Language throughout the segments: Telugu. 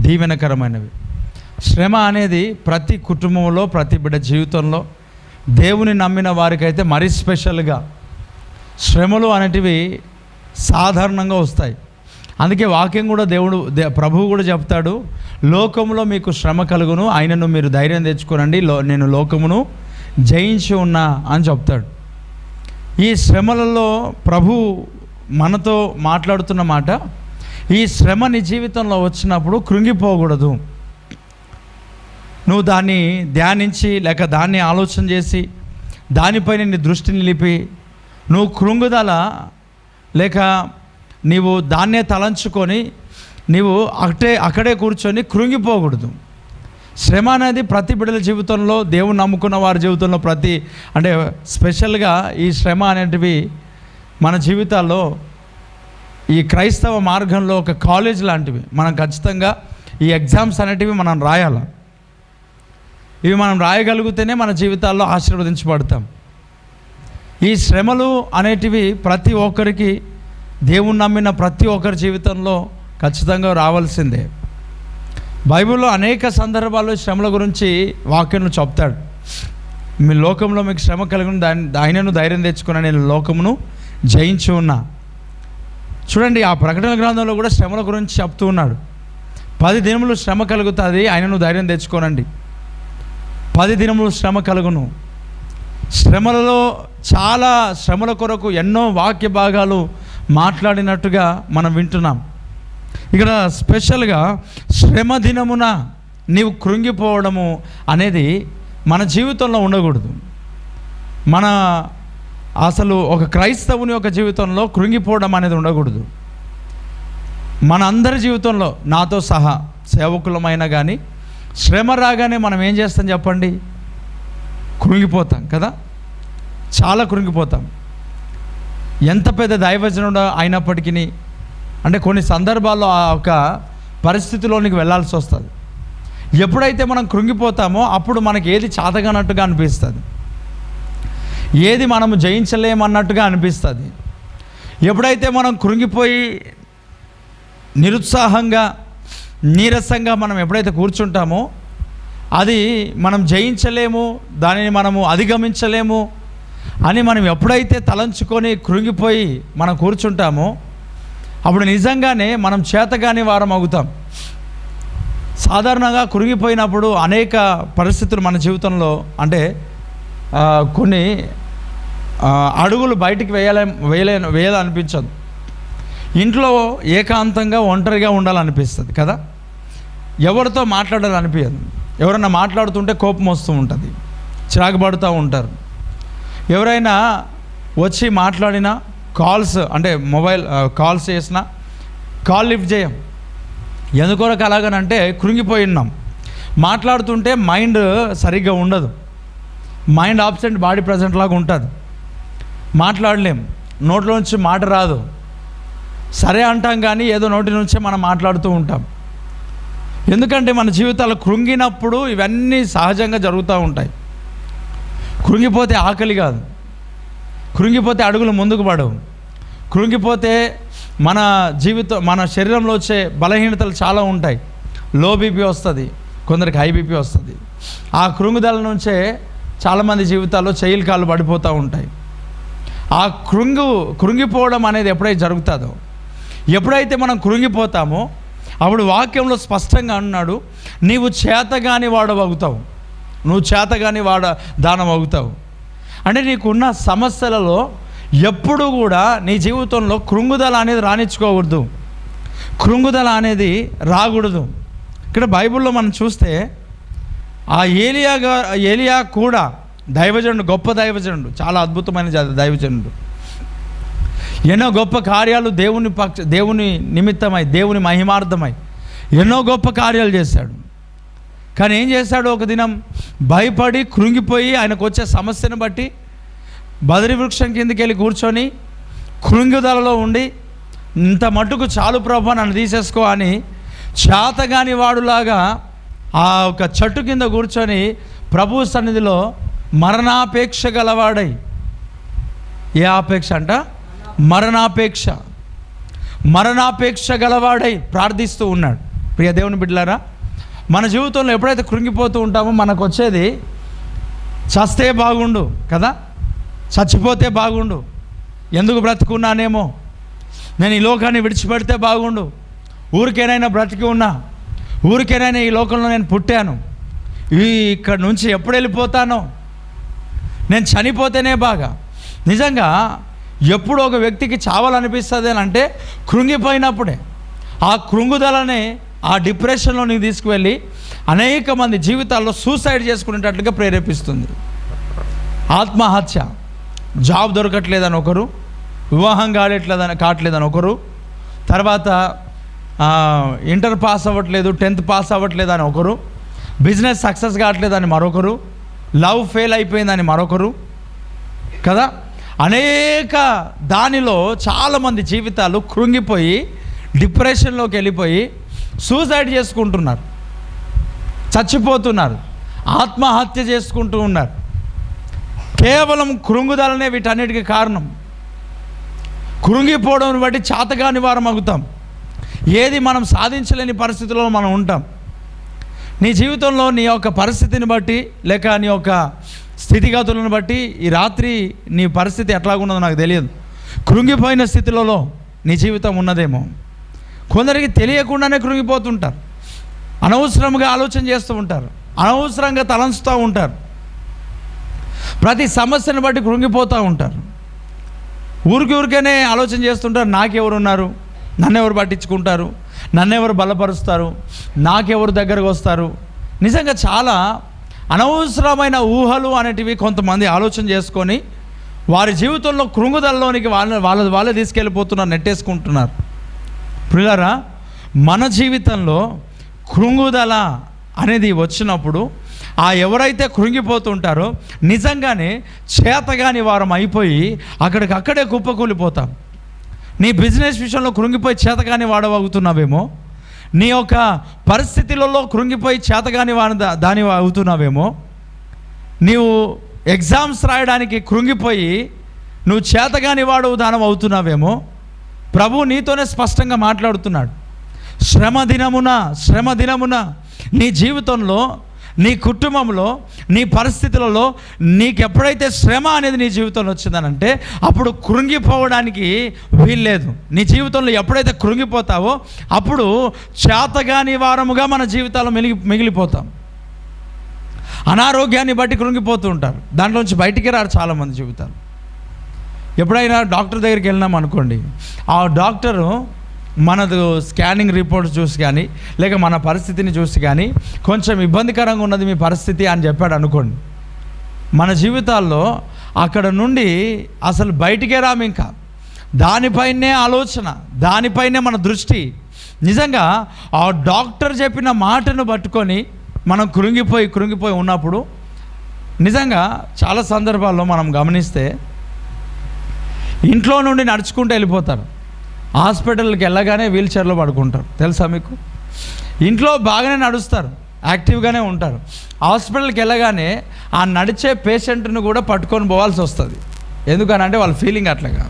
దీవెనకరమైనవి. శ్రమ అనేది ప్రతి కుటుంబంలో, ప్రతి బిడ్డ జీవితంలో, దేవుని నమ్మిన వారికైతే మరీ స్పెషల్గా శ్రమలు అనేటివి సాధారణంగా వస్తాయి. అందుకే వాక్యం కూడా ప్రభువు కూడా చెప్తాడు, లోకములో మీకు శ్రమ కలుగును, ఆయనను మీరు ధైర్యం తెచ్చుకోనండి, నేను లోకమును జయించి ఉన్నా అని చెప్తాడు. ఈ శ్రమలలో ప్రభు మనతో మాట్లాడుతున్న మాట, ఈ శ్రమ నీ జీవితంలో వచ్చినప్పుడు కృంగిపోకూడదు. నువ్వు దాన్ని ధ్యానించి లేక దాన్ని ఆలోచన చేసి దానిపైన నీ దృష్టి నిలిపి నువ్వు కృంగుదల లేక నీవు దాన్నే తలంచుకొని నీవు అక్కడే కూర్చొని కృంగిపోకూడదు. శ్రమ అనేది ప్రతి బిడ్డల జీవితంలో, దేవుని నమ్ముకున్న వారి జీవితంలో అంటే స్పెషల్గా ఈ శ్రమ అనేటివి మన జీవితాల్లో ఈ క్రైస్తవ మార్గంలో ఒక కాలేజ్ లాంటివి. మనం ఖచ్చితంగా ఈ ఎగ్జామ్స్ అనేటివి మనం రాయాలి. ఇవి మనం రాయగలిగితేనే మన జీవితాల్లో ఆశీర్వదించబడతాం. ఈ శ్రమలు అనేటివి ప్రతి ఒక్కరికి, దేవుని నమ్మిన ప్రతి ఒక్కరి జీవితంలో ఖచ్చితంగా రావాల్సిందే. బైబిల్లో అనేక సందర్భాల్లో శ్రమల గురించి వాక్యంలో చెప్తాడు. మీ లోకంలో మీకు శ్రమ కలిగిన ఆయనను ధైర్యం తెచ్చుకున్న, నేను లోకమును జయించి ఉన్నా. చూడండి, ఆ ప్రకటన గ్రంథంలో కూడా శ్రమల గురించి చెప్తూ ఉన్నాడు. 10 దినములు శ్రమ కలుగుతుంది, ఆయనను ధైర్యం తెచ్చుకోనండి. 10 దినములు శ్రమ కలుగును. శ్రమలలో చాలా శ్రమల కొరకు ఎన్నో వాక్య భాగాలు మాట్లాడినట్టుగా మనం వింటున్నాం. ఇక్కడ స్పెషల్గా శ్రమ దినమున నీవు కృంగిపోవడము అనేది మన జీవితంలో ఉండకూడదు. అసలు ఒక క్రైస్తవుని యొక్క జీవితంలో కృంగిపోవడం అనేది ఉండకూడదు. మన అందరి జీవితంలో, నాతో సహా సేవకులమైనా కానీ, శ్రమ రాగానే మనం ఏం చేస్తాం చెప్పండి? కృంగిపోతాం కదా, చాలా కృంగిపోతాం. ఎంత పెద్ద దైవజనుడు అయినప్పటికీ, అంటే కొన్ని సందర్భాల్లో ఆ ఒక పరిస్థితిలోనికి వెళ్ళాల్సి వస్తుంది. ఎప్పుడైతే మనం కృంగిపోతామో అప్పుడు మనకి ఏది చాతగానట్టుగా అనిపిస్తుంది, ఏది మనము జయించలేమన్నట్టుగా అనిపిస్తుంది. ఎప్పుడైతే మనం కృంగిపోయి నిరుత్సాహంగా, నీరసంగా మనం ఎప్పుడైతే కూర్చుంటామో అది మనం జయించలేము, దానిని మనము అధిగమించలేము అని మనం ఎప్పుడైతే తలంచుకొని కృంగిపోయి మనం కూర్చుంటామో అప్పుడు నిజంగానే మనం చేతగాని వారం అవుతాం. సాధారణంగా కృంగిపోయినప్పుడు అనేక పరిస్థితులు మన జీవితంలో, అంటే కొన్ని అడుగులు బయటికి వేయాలనిపించదు. ఇంట్లో ఏకాంతంగా ఒంటరిగా ఉండాలనిపిస్తుంది కదా, ఎవరితో మాట్లాడాలనిపించదు. ఎవరైనా మాట్లాడుతుంటే కోపం వస్తూ ఉంటుంది, చిరాకు పడుతూ ఉంటారు. ఎవరైనా వచ్చి మాట్లాడినా, కాల్స్ అంటే మొబైల్ కాల్స్ చేసినా కాల్ లిఫ్ట్ చేయం. ఎందుకొరకు అలాగనంటే కృంగిపోయి ఉన్నాం. మాట్లాడుతుంటే మైండ్ సరిగ్గా ఉండదు, మైండ్ ఆబ్సెంట్, బాడీ ప్రజెంట్ లాగా ఉంటుంది. మాట్లాడలేం, నోట్లో నుంచి మాట రాదు. సరే అంటాం కానీ ఏదో నోటి నుంచే మనం మాట్లాడుతూ ఉంటాం. ఎందుకంటే మన జీవితాలు కృంగినప్పుడు ఇవన్నీ సహజంగా జరుగుతూ ఉంటాయి. కృంగిపోతే ఆకలి కాదు, కృంగిపోతే అడుగులు ముందుకు పడవు, కృంగిపోతే మన శరీరంలో వచ్చే బలహీనతలు చాలా ఉంటాయి. లో బీపీ వస్తుంది, కొందరికి హై బీపీ వస్తుంది. ఆ కృంగుదల నుంచే చాలామంది జీవితాల్లో చెయ్యిలు కాళ్ళు పడిపోతూ ఉంటాయి. ఆ కృంగిపోవడం అనేది ఎప్పుడైతే జరుగుతుందో, ఎప్పుడైతే మనం కృంగిపోతామో అప్పుడు వాక్యంలో స్పష్టంగా అన్నాడు, నీవు చేతగాని వాడవగుతావు, నువ్వు చేతగాని దానం అవుతావు. అంటే నీకున్న సమస్యలలో ఎప్పుడు కూడా నీ జీవితంలో కృంగుదల అనేది రానిచ్చుకోకూడదు, కృంగుదల అనేది రాకూడదు. ఇక్కడ బైబిల్లో మనం చూస్తే ఆ ఏలియా కూడా దైవజనుడు, గొప్ప దైవజనుడు, చాలా అద్భుతమైన దైవజనుడు. ఎన్నో గొప్ప కార్యాలు దేవుని నిమిత్తమై, దేవుని మహిమార్థమై ఎన్నో గొప్ప కార్యాలు చేశాడు. కానీ ఏం చేశాడు? ఒక దినం భయపడి కృంగిపోయి ఆయనకు వచ్చే సమస్యను బట్టి బదరి వృక్షం కిందకి వెళ్ళి కూర్చొని కృంగుదలలో ఉండి, ఇంత మట్టుకు చాలు ప్రభా నన్ను తీసేసుకో అని చేతగాని వాడులాగా ఆ ఒక చెట్టు కింద కూర్చొని ప్రభు సన్నిధిలో మరణాపేక్ష గలవాడై, ఏ ఆపేక్ష అంట? మరణాపేక్ష గలవాడై ప్రార్థిస్తూ ఉన్నాడు. ప్రియ దేవుని బిడ్డలారా, మన జీవితంలో ఎప్పుడైతే కృంగిపోతూ ఉంటామో మనకు వచ్చేది చస్తే బాగుండు కదా, చచ్చిపోతే బాగుండు, ఎందుకు బ్రతుకున్నానేమో, నేను ఈ లోకాన్ని విడిచిపెడితే బాగుండు, ఊరికేనైనా బ్రతికి ఉన్నా, ఊరికేనైనా ఈ లోకంలో నేను పుట్టాను, ఇక్కడ నుంచి ఎప్పుడు వెళ్ళిపోతానో, నేను చనిపోతేనే బాగా. నిజంగా ఎప్పుడు ఒక వ్యక్తికి చావాలనిపిస్తుంది అని అంటే కృంగిపోయినప్పుడే. ఆ కృంగుదలనే ఆ డిప్రెషన్లోనికి తీసుకువెళ్ళి అనేక మంది జీవితాల్లో సూసైడ్ చేసుకునేటట్లుగా ప్రేరేపిస్తుంది. ఆత్మహత్య, జాబ్ దొరకట్లేదని ఒకరు, వివాహం కావట్లేదని ఒకరు, తర్వాత ఇంటర్ పాస్ అవ్వట్లేదు, 10th పాస్ అవ్వట్లేదు అని ఒకరు, బిజినెస్ సక్సెస్ కావట్లేదని మరొకరు, లవ్ ఫెయిల్ అయిపోయిందని మరొకరు కదా. అనేక దానిలో చాలామంది జీవితాలు కృంగిపోయి డిప్రెషన్లోకి వెళ్ళిపోయి సూసైడ్ చేసుకుంటున్నారు, చచ్చిపోతున్నారు, ఆత్మహత్య చేసుకుంటూ ఉన్నారు. కేవలం కృంగుదలనే వీటన్నిటికీ కారణం. కృంగిపోవడం బట్టి చాతగాని వారం అవుతాం. ఏది మనం సాధించలేని పరిస్థితిలో మనం ఉంటాం. నీ జీవితంలో నీ యొక్క పరిస్థితిని బట్టి లేక నీ యొక్క స్థితిగతులను బట్టి ఈ రాత్రి నీ పరిస్థితి ఎట్లాగున్నదో నాకు తెలియదు. కృంగిపోయిన స్థితిలో నీ జీవితం ఉన్నదేమో. కొందరికి తెలియకుండానే కృంగిపోతుంటారు, అనవసరంగా ఆలోచన చేస్తూ ఉంటారు, అనవసరంగా తలంచుతూ ఉంటారు, ప్రతి సమస్యను బట్టి కృంగిపోతూ ఉంటారు. ఊరికేనే ఆలోచన చేస్తుంటారు, నాకెవరున్నారు, నన్నెవరు పట్టించుకుంటారు, నన్నెవరు బలపరుస్తారు, నాకెవరు దగ్గరకు వస్తారు. నిజంగా చాలా అనవసరమైన ఊహలు అనేటివి కొంతమంది ఆలోచన చేసుకొని వారి జీవితంలో కృంగుదలలోనికి వాళ్ళే తీసుకెళ్ళిపోతున్నారు, నెట్టేసుకుంటున్నారు. ప్రియులారా, మన జీవితంలో కృంగుదల అనేది వచ్చినప్పుడు ఎవరైతే కృంగిపోతుంటారో నిజంగానే చేతగాని వారం అయిపోయి అక్కడికక్కడే కుప్పకూలిపోతాం. నీ బిజినెస్ విషయంలో కృంగిపోయి చేతగాని వాడవవుతున్నావేమో, నీ యొక్క పరిస్థితులలో కృంగిపోయి చేతగాని దాని అవుతున్నావేమో, నీవు ఎగ్జామ్స్ రాయడానికి కృంగిపోయి నువ్వు చేతగాని వాడు దానం అవుతున్నావేమో. ప్రభు నీతోనే స్పష్టంగా మాట్లాడుతున్నాడు. శ్రమ దినమున నీ జీవితంలో, నీ కుటుంబంలో, నీ పరిస్థితులలో నీకు ఎప్పుడైతే శ్రమ అనేది నీ జీవితంలో వచ్చిందనంటే అప్పుడు కృంగిపోవడానికి వీల్లేదు. నీ జీవితంలో ఎప్పుడైతే కృంగిపోతావో అప్పుడు చేతగాని వారముగా మన జీవితాల్లో మిగిలిపోతాం. అనారోగ్యాన్ని బట్టి కృంగిపోతూ ఉంటారు, దాంట్లోంచి బయటికి రారు చాలామంది జీవితాలు. ఎప్పుడైనా డాక్టర్ దగ్గరికి వెళ్ళినాం అనుకోండి, ఆ డాక్టరు మనది స్కానింగ్ రిపోర్ట్స్ చూసి కానీ లేక మన పరిస్థితిని చూసి కానీ కొంచెం ఇబ్బందికరంగా ఉన్నది మీ పరిస్థితి అని చెప్పాడు అనుకోండి, మన జీవితాల్లో అక్కడ నుండి అసలు బయటికే రాము. ఇంకా దానిపైనే ఆలోచన, దానిపైనే మన దృష్టి. నిజంగా ఆ డాక్టర్ చెప్పిన మాటను పట్టుకొని మనం కృంగిపోయి ఉన్నప్పుడు నిజంగా చాలా సందర్భాల్లో మనం గమనిస్తే ఇంట్లో నుండి నడుచుకుంటూ వెళ్ళిపోతారు, హాస్పిటల్కి వెళ్ళగానే వీల్ చైర్లో పడుకుంటారు. తెలుసా మీకు? ఇంట్లో బాగానే నడుస్తారు, యాక్టివ్గానే ఉంటారు, హాస్పిటల్కి వెళ్ళగానే ఆ నడిచే పేషెంట్ను కూడా పట్టుకొని పోవాల్సి వస్తుంది. ఎందుకనంటే వాళ్ళ ఫీలింగ్ అట్లాగా,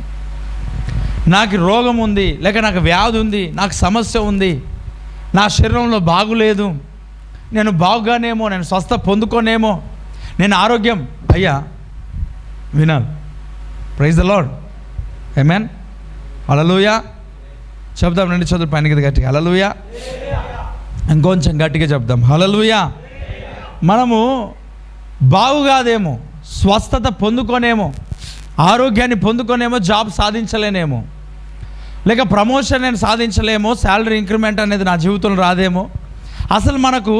నాకు రోగం ఉంది, లేక నాకు వ్యాధి ఉంది, నాకు సమస్య ఉంది, నా శరీరంలో బాగులేదు, నేను బాగుగానేమో, నేను స్వస్థ పొందుకోనేమో, నేను ఆరోగ్యం. అయ్యా వినాలి. Praise the Lord. Amen. Hallelujah చెప్దాం. 2 చేతులు పైనకి గట్టిగా హల్లెలూయా. ఇంకొంచెం గట్టిగా చెప్దాం హల్లెలూయా. మనము బాగుగాదేమో, స్వస్థత పొందుకోనేమో, ఆరోగ్యాన్ని పొందుకోనేమో, జాబ్ సాధించలేనేమో, లేక ప్రమోషన్ నేను సాధించలేమో, శాలరీ ఇంక్రిమెంట్ అనేది నా జీవితంలో రాదేమో. అసలు మనకు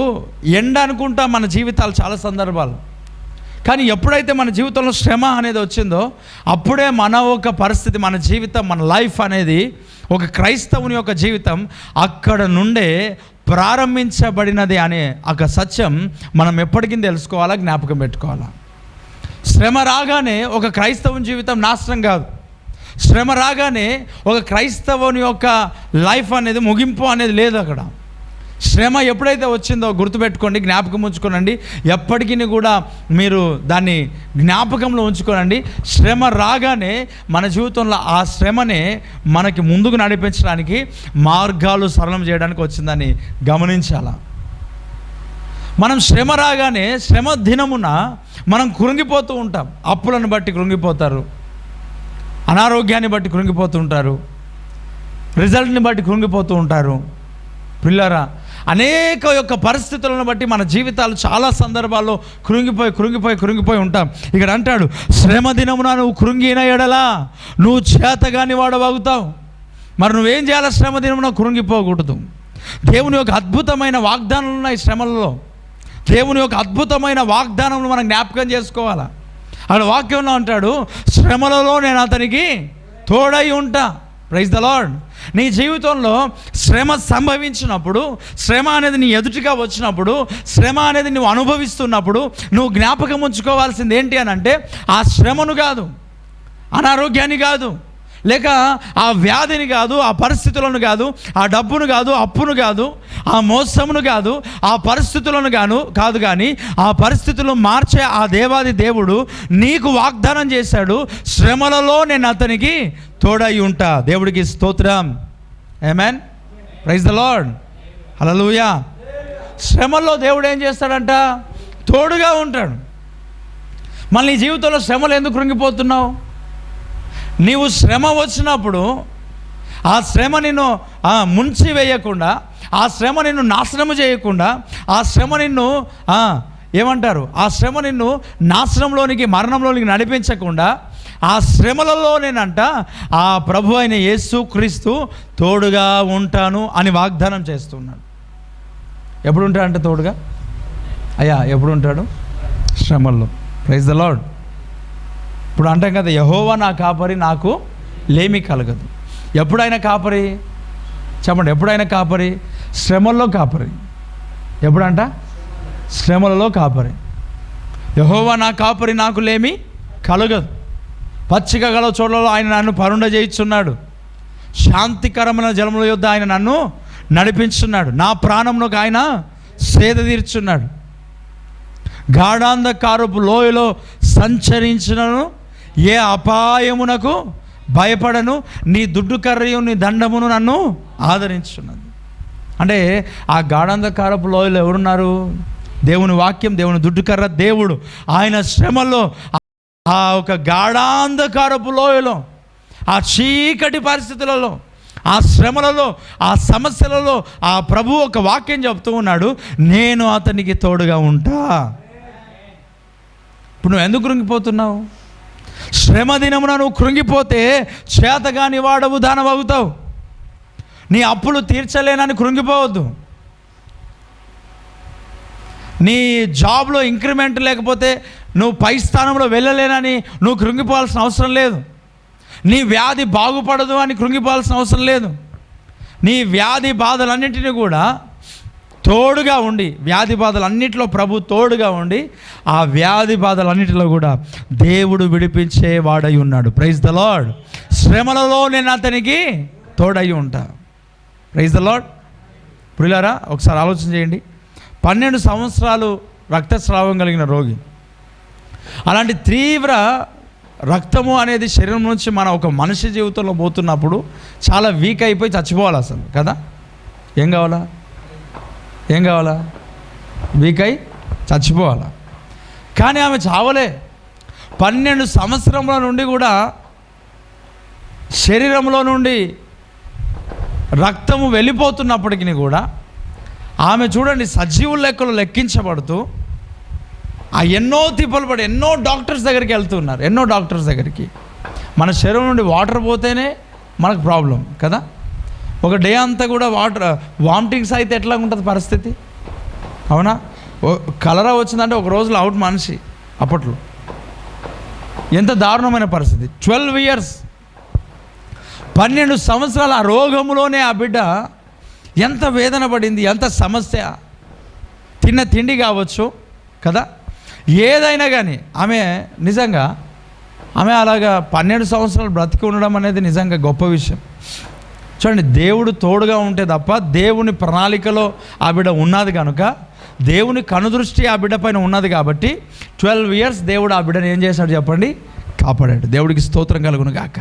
ఎండ అనుకుంటాం మన జీవితాలు చాలా సందర్భాలు. కానీ ఎప్పుడైతే మన జీవితంలో శ్రమ అనేది వచ్చిందో అప్పుడే మన ఒక పరిస్థితి, మన జీవితం, మన లైఫ్ అనేది ఒక క్రైస్తవుని యొక్క జీవితం అక్కడ నుండే ప్రారంభించబడినది అనే ఒక సత్యం మనం ఎప్పటికీ తెలుసుకోవాలా, జ్ఞాపకం పెట్టుకోవాలా. శ్రమ రాగానే ఒక క్రైస్తవుని జీవితం నాశనం కాదు. శ్రమ రాగానే ఒక క్రైస్తవుని యొక్క లైఫ్ అనేది ముగింపు అనేది లేదు. అక్కడ శ్రమ ఎప్పుడైతే వచ్చిందో గుర్తుపెట్టుకోండి, జ్ఞాపకం ఉంచుకోనండి, ఎప్పటికీ కూడా మీరు దాన్ని జ్ఞాపకంలో ఉంచుకోనండి. శ్రమ రాగానే మన జీవితంలో ఆ శ్రమనే మనకి ముందుకు నడిపించడానికి, మార్గాలు సరళం చేయడానికి వచ్చిందని గమనించాల. మనం శ్రమ రాగానే శ్రమ దినమున మనం కృంగిపోతూ ఉంటాం. అప్పులను బట్టి కృంగిపోతారు, అనారోగ్యాన్ని బట్టి కృంగిపోతూ ఉంటారు, రిజల్ట్ని బట్టి కృంగిపోతూ ఉంటారు. పిల్లరా, అనేక యొక్క పరిస్థితులను బట్టి మన జీవితాలు చాలా సందర్భాల్లో కృంగిపోయి ఉంటాం. ఇక్కడ అంటాడు, శ్రమ దినమున నువ్వు కృంగిన ఎడలా నువ్వు చేతగాని వాడవగుతావు. మరి నువ్వేం చేయాలి? శ్రమ దినమున కృంగిపోకూడదు. దేవుని యొక్క అద్భుతమైన వాగ్దానాలు ఉన్నాయి శ్రమలలో. దేవుని యొక్క అద్భుతమైన వాగ్దానములు మనం జ్ఞాపకం చేసుకోవాలా. అక్కడ వాక్యంలో అంటాడు, శ్రమలలో నేను అతనికి తోడై ఉంటా. Praise the Lord. నీ జీవితంలో శ్రమ సంభవించినప్పుడు, శ్రమ అనేది నీ ఎదుటిగా వచ్చినప్పుడు, శ్రమ అనేది నువ్వు అనుభవిస్తున్నప్పుడు నువ్వు జ్ఞాపకం ఉంచుకోవాల్సింది ఏంటి అని అంటే, ఆ శ్రమను కాదు, అనారోగ్యాన్ని కాదు, లేక ఆ వ్యాధిని కాదు, ఆ పరిస్థితులను కాదు, ఆ డబ్బును కాదు, అప్పును కాదు, ఆ మోసమును కాదు, ఆ పరిస్థితులను కాదు, కానీ ఆ పరిస్థితులను మార్చే ఆ దేవాది దేవుడు నీకు వాగ్దానం చేశాడు, శ్రమలలో నేను అతనికి తోడై ఉంటా. దేవుడికి స్తోత్రం. Amen. Praise the Lord. Hallelujah. శ్రమల్లో దేవుడు ఏం చేస్తాడంట? తోడుగా ఉంటాడు. మళ్ళీ నీ జీవితంలో శ్రమలు ఎందుకు కృంగిపోతున్నావు? నీవు శ్రమ వచ్చినప్పుడు ఆ శ్రమ నిన్ను ముంచి వేయకుండా, ఆ శ్రమ నిన్ను నాశనము చేయకుండా, ఆ శ్రమ నిన్ను ఏమంటారు, ఆ శ్రమ నిన్ను నాశనంలోనికి, మరణంలోనికి నడిపించకుండా, ఆ శ్రమలలో నేనంట ఆ ప్రభు అయిన యేసు క్రీస్తు తోడుగా ఉంటాను అని వాగ్దానం చేస్తున్నాడు. ఎప్పుడు ఉంటాడంటే తోడుగా? అయ్యా ఎప్పుడు ఉంటాడు? శ్రమల్లో. Praise the Lord. ఇప్పుడు అంటాం కదా, యెహోవా నా కాపరి, నాకు లేమి కలగదు. ఎప్పుడైనా కాపరి? చెప్పండి, ఎప్పుడైనా కాపరి? శ్రమల్లో కాపరి. ఎప్పుడంట? శ్రమలలో కాపరి. యెహోవా నా కాపరి, నాకు లేమి కలగదు. పచ్చిక గల చోట్లలో ఆయన నన్ను పరుండ చేయిస్తున్నాడు, శాంతికరమైన జలముల యొద్ద ఆయన నన్ను నడిపించున్నాడు, నా ప్రాణంలోకి ఆయన సేద తీర్చున్నాడు. గాఢాంధకారపు లోయలో సంచరించినను ఏ అపాయమునకు భయపడను, నీ దుడ్డు కర్రయు నీ దండమును నన్ను ఆదరించున్నది. అంటే ఆ గాఢాంధకారపు లోయలో ఎవరున్నారు? దేవుని వాక్యం, దేవుని దుడ్డు కర్ర దేవుడు. ఆయన శ్రమలో, ఆ ఒక గాఢాంధకారపు లోయలో, ఆ చీకటి పరిస్థితులలో, ఆ శ్రమలలో, ఆ సమస్యలలో ఆ ప్రభు ఒక వాక్యం చెప్తూ ఉన్నాడు, నేను అతనికి తోడుగా ఉంటా. ఇప్పుడు నువ్వు ఎందుకు కృంగిపోతున్నావు? శ్రమ దినమున నువ్వు కృంగిపోతే చేతగాని వాడవు, దానవవుతావు. నీ అప్పులు తీర్చలేనని కృంగిపోవద్దు. నీ జాబ్లో ఇంక్రిమెంట్ లేకపోతే నువ్వు పై స్థానంలో వెళ్ళలేనని నువ్వు కృంగిపోవాల్సిన అవసరం లేదు. నీ వ్యాధి బాగుపడదు అని కృంగిపోవాల్సిన అవసరం లేదు. నీ వ్యాధి బాధలన్నింటినీ కూడా తోడుగా ఉండి, వ్యాధి బాధలన్నింటిలో ప్రభు తోడుగా ఉండి, ఆ వ్యాధి బాధలన్నింటిలో కూడా దేవుడు విడిపించే వాడై ఉన్నాడు. Praise the Lord. శ్రమలలో నేను అతనికి తోడై ఉంటా. Praise the Lord. ప్రియులారా, ఒకసారి ఆలోచన చేయండి. 12 సంవత్సరాలు రక్తస్రావం కలిగిన రోగి, అలాంటి తీవ్ర రక్తము అనేది శరీరం నుంచి మన ఒక మనిషి జీవితంలో పోతున్నప్పుడు చాలా వీక్ అయిపోయి చచ్చిపోవాలి అసలు కదా. ఏం కావాలా? వీక్ అయి చచ్చిపోవాలా. కానీ ఆమె చావలే. 12 సంవత్సరముల నుండి కూడా శరీరంలో నుండి రక్తము వెళ్ళిపోతున్నప్పటికీ కూడా ఆమె చూడండి, సజీవుల లెక్కలు లెక్కించబడుతూ ఆ ఎన్నో తిప్పలు పడి ఎన్నో డాక్టర్స్ దగ్గరికి వెళ్తున్నారు. ఎన్నో డాక్టర్స్ దగ్గరికి. మన శరీరం నుండి వాటర్ పోతేనే మనకు ప్రాబ్లం కదా. ఒక డే అంతా కూడా వామిటింగ్స్ అయితే ఎట్లా ఉంటుంది పరిస్థితి? అవునా? కలరా వచ్చిందంటే ఒక రోజులో అవుట్ మనిషి. అప్పట్లో ఎంత దారుణమైన పరిస్థితి. 12 years, 12 సంవత్సరాల ఆ రోగంలోనే ఆ బిడ్డ ఎంత వేదన పడింది, ఎంత సమస్య. తిన్న తిండి కావచ్చు కదా, ఏదైనా కానీ ఆమె నిజంగా అలాగా 12 సంవత్సరాలు బ్రతికి ఉండడం అనేది నిజంగా గొప్ప విషయం. చూడండి, దేవుడు తోడుగా ఉంటే తప్ప దేవుని ప్రణాళికలో ఆ బిడ్డ ఉన్నది కనుక, దేవుని కనుదృష్టి ఆ బిడ్డ పైన ఉన్నది కాబట్టి 12 years దేవుడు ఆ బిడ్డను ఏం చేశాడు చెప్పండి? కాపాడాడు. దేవుడికి స్తోత్రం కలుగును గాక.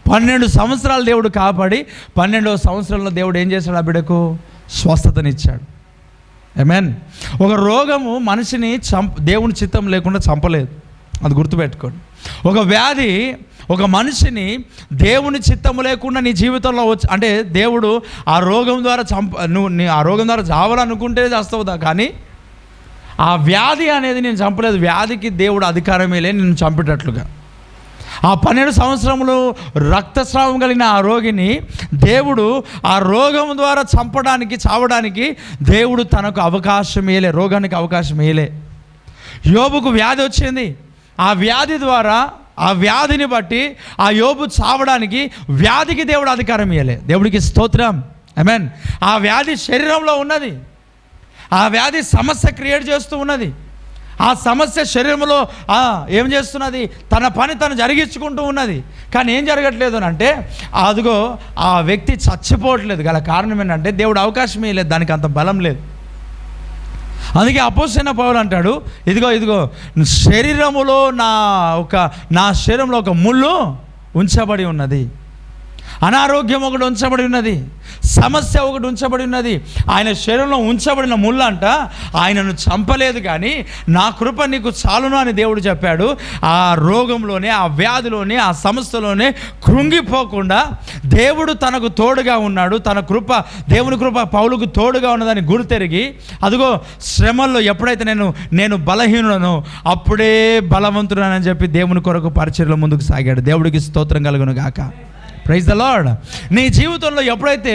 12 సంవత్సరాలు దేవుడు కాపాడి 12వ సంవత్సరంలో దేవుడు ఏం చేశాడు? ఆ బిడ్డకు స్వస్థతనిచ్చాడు. ఆమేన్. ఒక రోగము మనిషిని దేవుని చిత్తం లేకుండా చంపలేదు, అది గుర్తుపెట్టుకోండి. ఒక వ్యాధి ఒక మనిషిని దేవుని చిత్తము లేకుండా నీ జీవితంలో వచ్చి, అంటే దేవుడు ఆ రోగం ద్వారా నువ్వు ఆ రోగం ద్వారా చావాలనుకుంటే చేస్తావు, కానీ ఆ వ్యాధి అనేది నేను చంపలేదు. వ్యాధికి దేవుడు అధికారమే లేదు నేను చంపేటట్లుగా. ఆ 12 సంవత్సరములు రక్తస్రావం కలిగిన ఆ రోగిని దేవుడు ఆ రోగం ద్వారా చంపడానికి, చావడానికి దేవుడు తనకు అవకాశం ఇయ్యలే, రోగానికి అవకాశం ఇయ్యలే. యోబుకు వ్యాధి వచ్చింది. ఆ వ్యాధి ద్వారా, ఆ వ్యాధిని బట్టి ఆ యోబు చావడానికి వ్యాధికి దేవుడు అధికారం ఇయ్యలే. దేవుడికి స్తోత్రం. ఆమేన్. ఆ వ్యాధి శరీరంలో ఉన్నది. ఆ వ్యాధి సమస్య క్రియేట్ చేస్తూ ఉన్నది. ఆ సమస్య శరీరంలో ఏం చేస్తున్నది? తన పని తను జరిగించుకుంటూ ఉన్నది. కానీ ఏం జరగట్లేదు అని అంటే, అదిగో ఆ వ్యక్తి చచ్చిపోవట్లేదు. గల కారణం ఏంటంటే దేవుడు అవకాశం ఇవ్వలేదు, దానికి అంత బలం లేదు. అందుకే అపోస్తలుడైన పౌలు అంటాడు, ఇదిగో శరీరములో నా శరీరంలో ఒక ముళ్ళు ఉంచబడి ఉన్నది, అనారోగ్యం ఒకటి ఉంచబడి ఉన్నది, సమస్య ఒకటి ఉంచబడి ఉన్నది. ఆయన శరీరంలో ఉంచబడిన ముళ్ళు అంట ఆయనను చంపలేదు, కానీ నా కృప నీకు చాలును అని దేవుడు చెప్పాడు. ఆ రోగంలోనే, ఆ వ్యాధిలోనే, ఆ సమస్యలోనే కృంగిపోకుండా దేవుడు తనకు తోడుగా ఉన్నాడు. తన కృప, దేవుని కృప పౌలుకు తోడుగా ఉన్నదని గుర్తెరిగి, అదిగో శ్రమల్లో ఎప్పుడైతే నేను బలహీనుడను అప్పుడే బలవంతుడనని చెప్పి దేవుని కొరకు పరిచర్యలో ముందుకు సాగాడు. దేవుడికి స్తోత్రం కలుగును గాక. Praise the Lord. నీ జీవితంలో ఎప్పుడైతే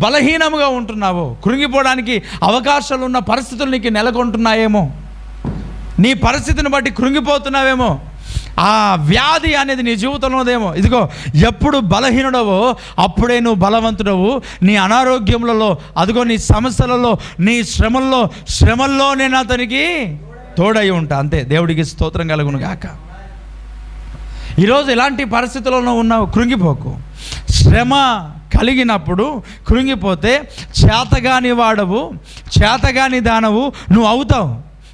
బలహీనంగా ఉంటున్నావో, కృంగిపోవడానికి అవకాశాలు ఉన్న పరిస్థితులు నీకు నెలకొంటున్నాయేమో, నీ పరిస్థితిని బట్టి కృంగిపోతున్నావేమో, ఆ వ్యాధి అనేది నీ జీవితంలోదేమో, ఇదిగో ఎప్పుడు బలహీనుడవో అప్పుడే నువ్వు బలవంతుడవు. నీ అనారోగ్యములలో, అదిగో నీ సమస్యలలో, నీ శ్రమల్లో నేను అతనికి తోడై ఉంటా. అంతే. దేవుడికి స్తోత్రం కలుగును గాక. ఈరోజు ఎలాంటి పరిస్థితుల్లో ఉన్నావు? కృంగిపోకు. శ్రమ కలిగినప్పుడు కృంగిపోతే చేతగాని వాడవు, చేతగాని దానవు నువ్వు అవుతావు.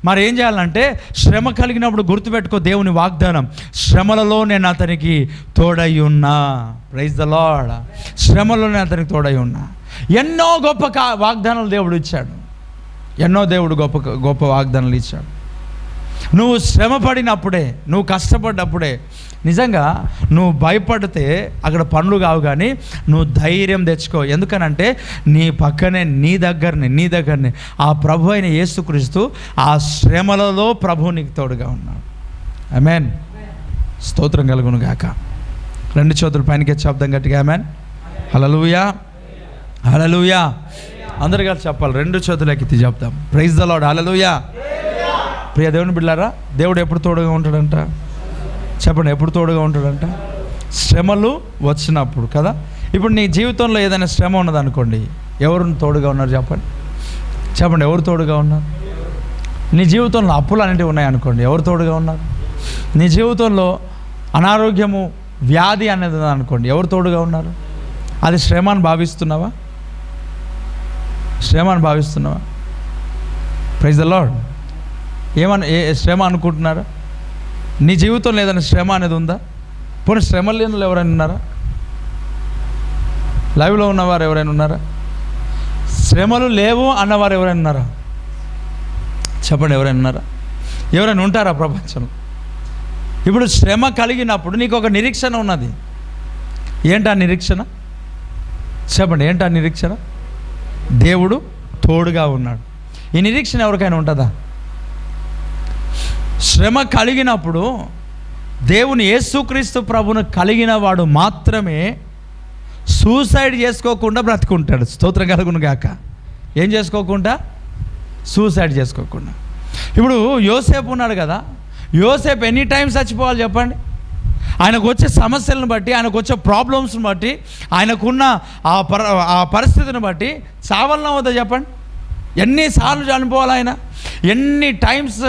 మరి ఏం చేయాలంటే, శ్రమ కలిగినప్పుడు గుర్తుపెట్టుకో దేవుని వాగ్దానం, శ్రమలలో నేను అతనికి తోడై ఉన్నా. Praise the Lord. శ్రమలో నేను అతనికి తోడై ఉన్నా. ఎన్నో గొప్ప వాగ్దానాలు దేవుడు ఇచ్చాడు. ఎన్నో దేవుడు గొప్ప వాగ్దానాలు ఇచ్చాడు. నువ్వు శ్రమ పడినప్పుడే, నువ్వు కష్టపడ్డప్పుడే, నిజంగా నువ్వు భయపడితే అక్కడ పనులు కావు, కానీ నువ్వు ధైర్యం తెచ్చుకో. ఎందుకనంటే నీ పక్కనే, నీ దగ్గరనే ఆ ప్రభు అయిన యేసుక్రీస్తు ఆ శ్రమలలో ప్రభు నీకు తోడుగా ఉన్నాడు. ఆమేన్. స్తోత్రం కలుగును గాక. 2 చేతులు పైనకి శబ్దం గట్టిగా ఆమేన్. హల్లెలూయా, హల్లెలూయా. అందరు కలిసి చెప్పాలి. 2 చేతులు ఎత్తి చెప్తాం. Praise the Lord. హల్లెలూయా. ప్రియ దేవుని బిడ్డలారా, దేవుడు ఎప్పుడు తోడుగా ఉంటాడంట? చెప్పండి, ఎప్పుడు తోడుగా ఉంటాడంట? శ్రమలు వచ్చినప్పుడు కదా. ఇప్పుడు నీ జీవితంలో ఏదైనా శ్రమ ఉన్నదనుకోండి, ఎవరు తోడుగా ఉన్నారు చెప్పండి, ఎవరు తోడుగా ఉన్నారు? నీ జీవితంలో అప్పులు అనేటివి ఉన్నాయనుకోండి, ఎవరు తోడుగా ఉన్నారు? నీ జీవితంలో అనారోగ్యము, వ్యాధి అనేది అనుకోండి, ఎవరు తోడుగా ఉన్నారు? అది శ్రమ అని భావిస్తున్నావా? Praise the lord. శ్రమ అనుకుంటున్నారా? నీ జీవితంలో ఏదైనా శ్రమ అనేది ఉందా? పోనీ శ్రమ లేని వాళ్ళు ఎవరైనా ఉన్నారా? లైవ్లో ఉన్నవారు ఎవరైనా ఉన్నారా? శ్రమలు లేవు అన్నవారు ఎవరైనా ఉన్నారా? చెప్పండి, ఎవరైనా ఉన్నారా? ఎవరైనా ఉంటారా ప్రపంచంలో? ఇప్పుడు శ్రమ కలిగినప్పుడు నీకు ఒక నిరీక్షణ ఉన్నది. ఏంటా నిరీక్షణ? చెప్పండి, ఏంటా నిరీక్షణ? దేవుడు తోడుగా ఉన్నాడు. ఈ నిరీక్షణ ఎవరికైనా ఉంటుందా? శ్రమ కలిగినప్పుడు దేవుని యేసుక్రీస్తు ప్రభును కలిగిన వాడు మాత్రమే సూసైడ్ చేసుకోకుండా బ్రతుకుంటాడు. స్తోత్రం కలుగును గాక. ఏం చేసుకోకుండా? సూసైడ్ చేసుకోకుండా. ఇప్పుడు యోసేపు ఉన్నాడు కదా, యోసేపు ఎనీ టైమ్స్ చచ్చిపోవాలి చెప్పండి? ఆయనకు వచ్చే సమస్యలను బట్టి, ఆయనకు వచ్చే ప్రాబ్లమ్స్ని బట్టి, ఆయనకున్న ఆ పరిస్థితిని బట్టి చావాలన్నా వద్దా చెప్పండి? ఎన్నిసార్లు చనిపోవాలి ఆయన? ఎన్ని టైమ్స్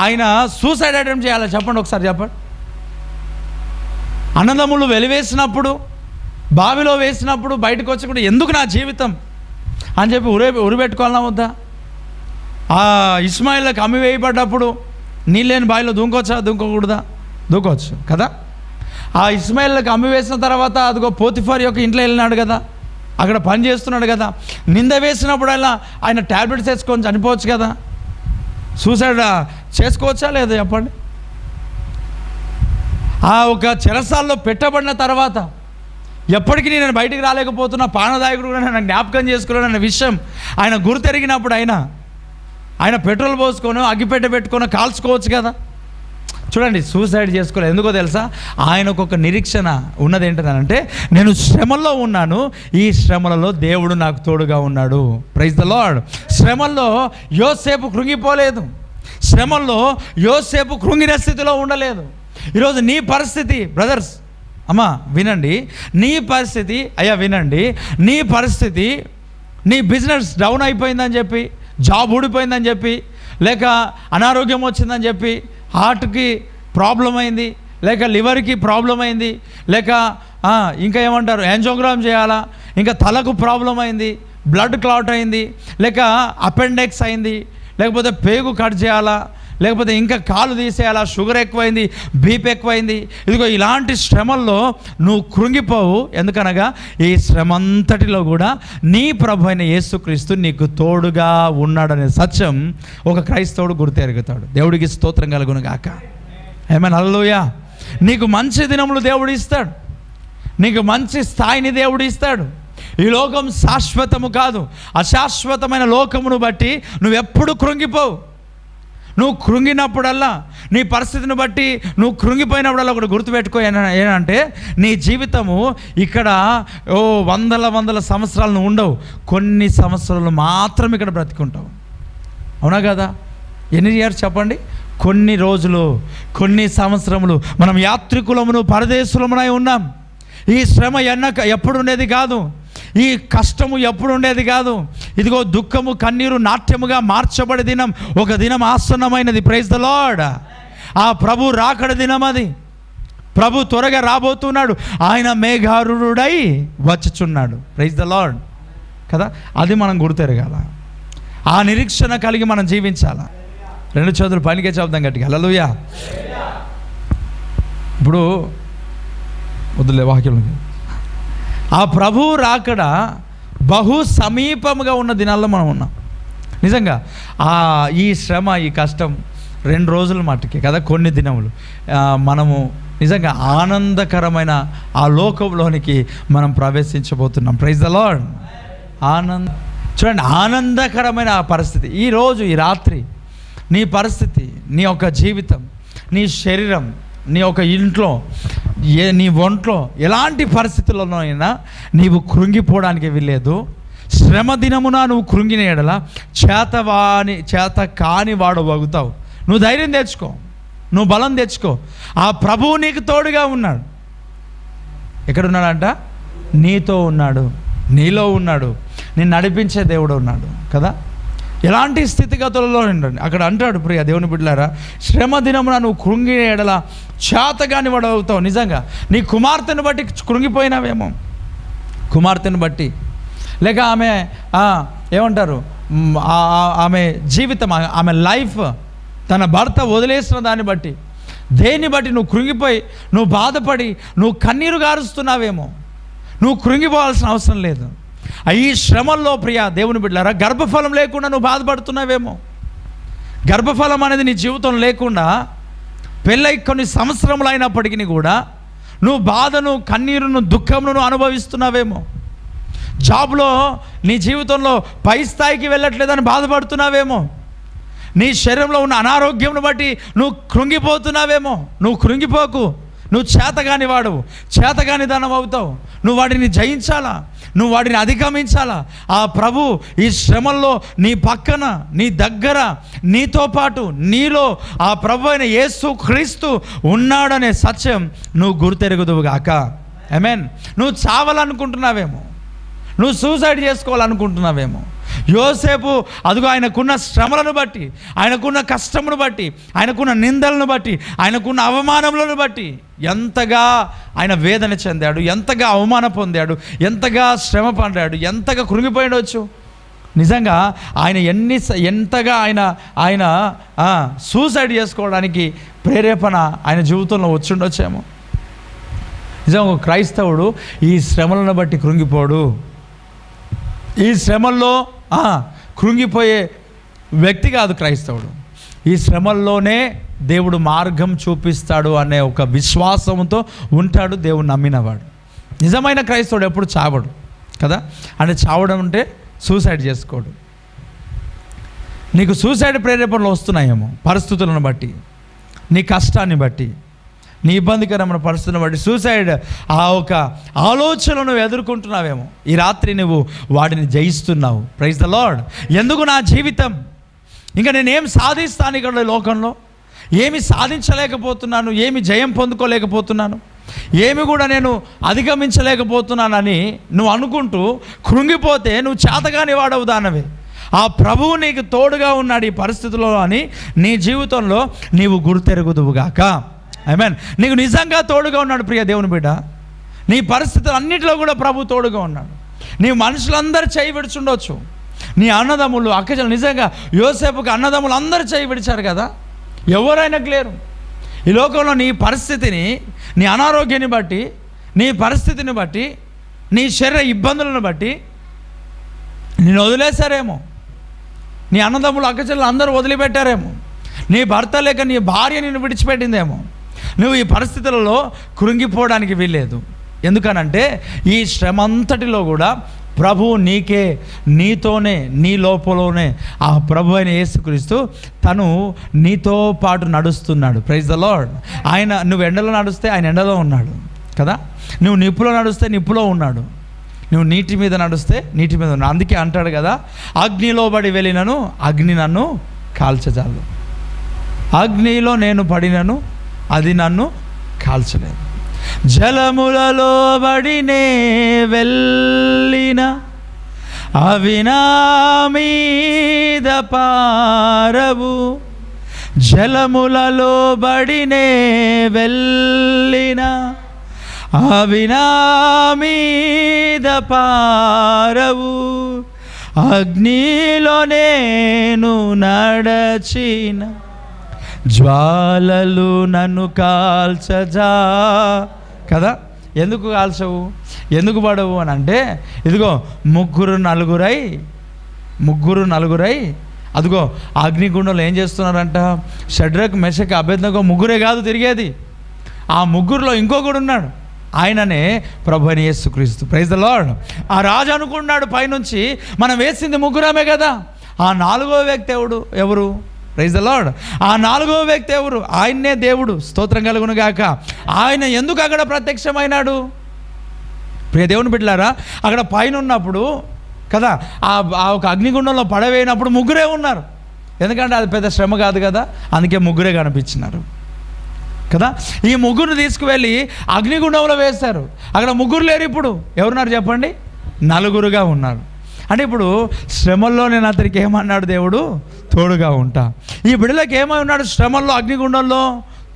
ఆయన సూసైడ్ అటెంప్ట్ చేయాలి చెప్పండి? ఒకసారి చెప్పండి. అన్నదమ్ములు వెలివేసినప్పుడు బావిలో వేసినప్పుడు బయటకు వచ్చి కూడా ఎందుకు నా జీవితం అని చెప్పి ఉరిపెట్టుకోవాలన్నా వద్దా? ఆ ఇస్మాయిల్కి అమ్మి వేయబడ్డప్పుడు నీళ్ళేని బావిలో దూకోకూడదా? దూకోవచ్చు కదా. ఆ ఇస్మాయిల్కి అమ్మి వేసిన తర్వాత అదిగో పోతిఫర్ యొక్క ఇంట్లో వెళ్ళినాడు కదా, అక్కడ పని చేస్తున్నాడు కదా. నింద వేసినప్పుడల్లా ఆయన ట్యాబ్లెట్స్ వేసుకొని చనిపోవచ్చు కదా. సూసైడ్ చేసుకోవచ్చా లేదా చెప్పండి? ఆ ఒక చెరసాల్లో పెట్టబడిన తర్వాత ఎప్పటికీ నేను బయటికి రాలేకపోతున్నా, పానదాయకుడు కూడా నన్ను జ్ఞాపకం చేసుకున్నాడు అన్న విషయం ఆయన గుర్తెరిగినప్పుడు ఆయన పెట్రోల్ పోసుకొని అగ్గిపెట్టె పెట్టుకొని కాల్చుకోవచ్చు కదా. చూడండి, సూసైడ్ చేసుకోలేదు. ఎందుకో తెలుసా? ఆయనకు ఒక నిరీక్షణ ఉన్నది. ఏంటంటే నేను శ్రమల్లో ఉన్నాను, ఈ శ్రమలలో దేవుడు నాకు తోడుగా ఉన్నాడు. Praise the Lord. శ్రమల్లో యోసేపు కృంగిపోలేదు, శ్రమల్లో యోసేపు కృంగిన స్థితిలో ఉండలేదు. ఈరోజు నీ పరిస్థితి బ్రదర్స్, అమ్మా వినండి, నీ పరిస్థితి, అయ్యా వినండి, నీ పరిస్థితి, నీ బిజినెస్ డౌన్ అయిపోయిందని చెప్పి, జాబ్ ఊడిపోయిందని చెప్పి, లేక అనారోగ్యం వచ్చిందని చెప్పి, హార్ట్కి ప్రాబ్లం అయింది, లేక లివర్కి ప్రాబ్లం అయింది, లేక ఇంకా ఏమంటారు యాంజియోగ్రామ్ చేయాలా, ఇంకా తలకు ప్రాబ్లం అయింది, బ్లడ్ క్లాట్ అయింది, లేక అపెండెక్స్ అయింది, లేకపోతే పేగు కట్ చేయాలా, లేకపోతే ఇంకా కాలు తీసేయాలా, షుగర్ ఎక్కువైంది, బీపీ ఎక్కువైంది. ఇదిగో ఇలాంటి శ్రమల్లో నువ్వు కృంగిపోవు. ఎందుకనగా ఈ శ్రమ అంతటిలో కూడా నీ ప్రభు అయిన యేసుక్రీస్తు నీకు తోడుగా ఉన్నాడనే సత్యం ఒక క్రైస్తవుడు గుర్తెరుగుతాడు. దేవుడికి స్తోత్రం కలుగును గాక. ఆమేన్, హల్లెలూయా. నీకు మంచి దినములు దేవుడు ఇస్తాడు, నీకు మంచి స్థాయిని దేవుడు ఇస్తాడు. ఈ లోకం శాశ్వతము కాదు, అశాశ్వతమైన లోకమును బట్టి నువ్వెప్పుడు కృంగిపోవు. నువ్వు కృంగినప్పుడల్లా, నీ పరిస్థితిని బట్టి నువ్వు కృంగిపోయినప్పుడల్లా ఒకటి గుర్తుపెట్టుకో, ఏంటంటే నీ జీవితము ఇక్కడ వందల సంవత్సరాలు నువ్వు ఉండవు, కొన్ని సంవత్సరాలు మాత్రం ఇక్కడ బ్రతికుంటావు. అవునా కదా? ఎన్ని ఇయర్స్ చెప్పండి? కొన్ని రోజులు, కొన్ని సంవత్సరములు. మనం యాత్రికులమును పరదేశులమునై ఉన్నాం. ఈ శ్రమ ఎప్పుడు ఉండేది కాదు, ఈ కష్టము ఎప్పుడు ఉండేది కాదు. ఇదిగో దుఃఖము కన్నీరు నాట్యముగా మార్చబడే దినం, ఒక దినం ఆసన్నమైనది. Praise the Lord. ఆ ప్రభు రాకడ దినం అది. ప్రభు త్వరగా రాబోతున్నాడు, ఆయన మేఘారుడై వచ్చుచున్నాడు. ప్రైజ్ ద లార్డ్ కదా. అది మనం గుర్తెరగాల, ఆ నిరీక్షణ కలిగి మనం జీవించాల. రెండు చేతులు పనికే చెప్దాం గట్టిగా, హల్లెలూయా. ఇప్పుడు వద్దులే వాక్యం. ఆ ప్రభువు రాకడ బహు సమీపముగా ఉన్న దినాల్లో మనం ఉన్నాం. నిజంగా ఈ శ్రమ, ఈ కష్టం 2 రోజుల మట్టుకే కదా, కొన్ని దినములు మనము నిజంగా ఆనందకరమైన ఆ లోకంలోనికి మనం ప్రవేశించబోతున్నాం. Praise the lord. చూడండి, ఆనందకరమైన ఆ పరిస్థితి. ఈరోజు ఈ రాత్రి నీ పరిస్థితి, నీ యొక్క జీవితం, నీ శరీరం, నీ యొక్క ఇంట్లో, నీ ఒంట్లో ఎలాంటి పరిస్థితుల్లోనో అయినా నీవు కృంగిపోవడానికి వీల్లేదు. శ్రమ దినమున నువ్వు కృంగిన ఎడల చేత కాని వాడు వగుతావు. నువ్వు ధైర్యం తెచ్చుకో, నువ్వు బలం తెచ్చుకో. ఆ ప్రభువు నీకు తోడుగా ఉన్నాడు. ఎక్కడున్నాడంట? నీతో ఉన్నాడు, నీలో ఉన్నాడు, నిన్ను నడిపించే దేవుడు ఉన్నాడు కదా. ఎలాంటి స్థితిగతులలో ఉండండి, అక్కడ అంటాడు, ప్రియ దేవుని బిడ్డలారా, శ్రమ దినమున నువ్వు కృంగిన ఎడల చేతగాని వాడు అవుతావు. నిజంగా నీ కుమార్తెను బట్టి కృంగిపోయినావేమో, కుమార్తెను బట్టి, లేక ఆమె ఏమంటారు ఆమె జీవితం, ఆమె లైఫ్, తన భర్త వదిలేసిన దాన్ని బట్టి, దేన్ని బట్టి నువ్వు కృంగిపోయి, నువ్వు బాధపడి, నువ్వు కన్నీరు గారుస్తున్నావేమో. నువ్వు కృంగిపోవాల్సిన అవసరం లేదు. ఈ శ్రమల్లో ప్రియ దేవుని బిడ్డలారా, గర్భఫలం లేకుండా నువ్వు బాధపడుతున్నావేమో. గర్భఫలం అనేది నీ జీవితం లేకుండా పెళ్ళై కొన్ని సంవత్సరములు అయినప్పటికీ కూడా నువ్వు బాధను, కన్నీరును, దుఃఖమును అనుభవిస్తున్నావేమో. జాబ్లో నీ జీవితంలో పై స్థాయికి వెళ్ళట్లేదని బాధపడుతున్నావేమో. నీ శరీరంలో ఉన్న అనారోగ్యంను బట్టి నువ్వు కృంగిపోతున్నావేమో. నువ్వు కృంగిపోకు. నువ్వు చేతగాని వాడవు, చేతగాని దానం అవుతావు. నువ్వు వాటిని జయించాలా, నువ్వు వాటిని అధిగమించాలా. ఆ ప్రభు ఈ శ్రమల్లో నీ పక్కన, నీ దగ్గర, నీతో పాటు, నీలో ఆ ప్రభు అయిన యేసు క్రీస్తు ఉన్నాడనే సత్యం నువ్వు గుర్తెరుగుదువుగాక. ఆమేన్. నువ్వు చావాలనుకుంటున్నావేమో, నువ్వు సూసైడ్ చేసుకోవాలనుకుంటున్నావేమో, యోసేపు అదిగో ఆయనకున్న శ్రమలను బట్టి, ఆయనకున్న కష్టమును బట్టి, ఆయనకున్న నిందలను బట్టి, ఆయనకున్న అవమానములను బట్టి ఎంతగా ఆయన వేదన చెందాడు, ఎంతగా అవమానం పొందాడు, ఎంతగా శ్రమ పడ్డాడు, ఎంతగా కృంగిపోయిండవచ్చు. నిజంగా ఆయన ఎంతగా ఆయన సూసైడ్ చేసుకోవడానికి ప్రేరేపణ ఆయన జీవితంలో వచ్చుండొచ్చేమో. నిజంగా ఒక క్రైస్తవుడు ఈ శ్రమలను బట్టి కృంగిపోడు. ఈ శ్రమల్లో కృంగిపోయే వ్యక్తి కాదు క్రైస్తవుడు. ఈ శ్రమల్లోనే దేవుడు మార్గం చూపిస్తాడు అనే ఒక విశ్వాసంతో ఉంటాడు దేవుడు నమ్మినవాడు. నిజమైన క్రైస్తవుడు ఎప్పుడు చావడు కదా. అంటే చావడం అంటే సూసైడ్ చేసుకోడు. నీకు సూసైడ్ ప్రేరేపణలు వస్తున్నాయేమో పరిస్థితులను బట్టి, నీ కష్టాన్ని బట్టి, నీ ఇబ్బందికరమైన పరిస్థితులను బట్టి సూసైడ్ ఆ ఒక ఆలోచనను ఎదుర్కొంటున్నావేమో. ఈ రాత్రి నువ్వు వాటిని జయిస్తున్నావు. Praise the lord. ఎందుకు నా జీవితం, ఇంకా నేనేం సాధిస్తాను ఇక్కడ లోకంలో, ఏమి సాధించలేకపోతున్నాను, ఏమి జయం పొందుకోలేకపోతున్నాను, ఏమి కూడా నేను అధిగమించలేకపోతున్నానని నువ్వు అనుకుంటూ కృంగిపోతే నువ్వు చేతగాని వాడవు దానవే. ఆ ప్రభువు నీకు తోడుగా ఉన్నాడు ఈ పరిస్థితుల్లో అని నీ జీవితంలో నీవు గుర్తెరుగుదువుగాక. ఆమేన్. నీకు నిజంగా తోడుగా ఉన్నాడు ప్రియ దేవుని బిడ్డ. నీ పరిస్థితులు అన్నింటిలో కూడా ప్రభు తోడుగా ఉన్నాడు. నీ మనుషులందరూ చేయి విడిచుండొచ్చు, నీ అన్నదమ్ములు అక్కచెల్లెలు. నిజంగా యోసేపుకి అన్నదమ్ములు అందరూ చేయి విడిచారు కదా, ఎవరైనాకు లేరు. ఈ లోకంలో నీ పరిస్థితిని, నీ అనారోగ్యాన్ని బట్టి, నీ పరిస్థితిని బట్టి, నీ శరీర ఇబ్బందులను బట్టి నేను వదిలేశారేమో, నీ అన్నదమ్ములు అక్కచెల్లెలు అందరూ వదిలిపెట్టారేమో, నీ భర్త లేక నీ భార్య నిన్ను విడిచిపెట్టిందేమో. నువ్వు ఈ పరిస్థితులలో కృంగిపోవడానికి వీల్లేదు. ఎందుకనంటే ఈ శ్రమ అంతటిలో కూడా ప్రభువు నీకే, నీతోనే, నీ లోపలనే ఆ ప్రభు అయిన యేసుక్రీస్తు తను నీతో పాటు నడుస్తున్నాడు. Praise the Lord. ఆయన నువ్వు ఎండలో నడుస్తే ఆయన ఎండలో ఉన్నాడు కదా, నువ్వు నిప్పులో నడుస్తే నిప్పులో ఉన్నాడు, నువ్వు నీటి మీద నడుస్తే నీటి మీద ఉన్నాడు. అందుకే అంటాడు కదా, అగ్నిలో పడి వెళ్ళినను అగ్ని నన్ను కాల్చజాలు, అగ్నిలో నేను పడినను అది నన్ను కాల్చలేదు, జలములలో బడినే వెళ్ళిన అవి నా మీద పారవు, జలములలో బడినే వెళ్ళిన అవి నా మీద పారవు, అగ్నిలో నేను నడచిన జ్వాలలు నన్ను కాల్చజా కదా. ఎందుకు కాల్చవు, ఎందుకు పడవు అని అంటే, ఇదిగో ముగ్గురు నలుగురై అదిగో అగ్నిగుండంలో ఏం చేస్తున్నారంట, షడ్రక్ మెషక్ అబేద్నెగో ముగ్గురే కాదు తిరిగేది, ఆ ముగ్గురులో ఇంకొకడు ఉన్నాడు, ఆయననే ప్రభు అయిన యేసుక్రీస్తు. Praise the Lord. ఆ రాజు అనుకున్నాడు పైనుంచి మనం వేసింది ముగ్గురమే కదా, ఆ నాలుగో వ్యక్తి ఎవరు? Praise the Lord. ఆ నాలుగో వ్యక్తి ఎవరు? ఆయన్నే దేవుడు. స్తోత్రం కలుగును గాక. ఆయన ఎందుకు అక్కడ ప్రత్యక్షమైనాడు? ప్రియ దేవుని బిడ్డలారా, అక్కడ పైన ఉన్నప్పుడు కదా, ఆ ఒక అగ్నిగుండంలో పడవేయినప్పుడు ముగ్గురే ఉన్నారు. ఎందుకంటే అది పెద్ద శ్రమ కాదు కదా, అందుకే ముగ్గురే కనిపించినారు కదా. ఈ ముగ్గురు తీసుకువెళ్ళి అగ్నిగుండంలో వేస్తారు. అక్కడ ముగ్గురు లేరు, ఇప్పుడు ఎవరున్నారు చెప్పండి? నలుగురుగా ఉన్నారు. అంటే ఇప్పుడు శ్రమల్లో నేను అతనికి ఏమన్నాడు దేవుడు? తోడుగా ఉంటా. ఈ బిడ్డలకు ఏమై ఉన్నాడు? శ్రమల్లో, అగ్నిగుండంలో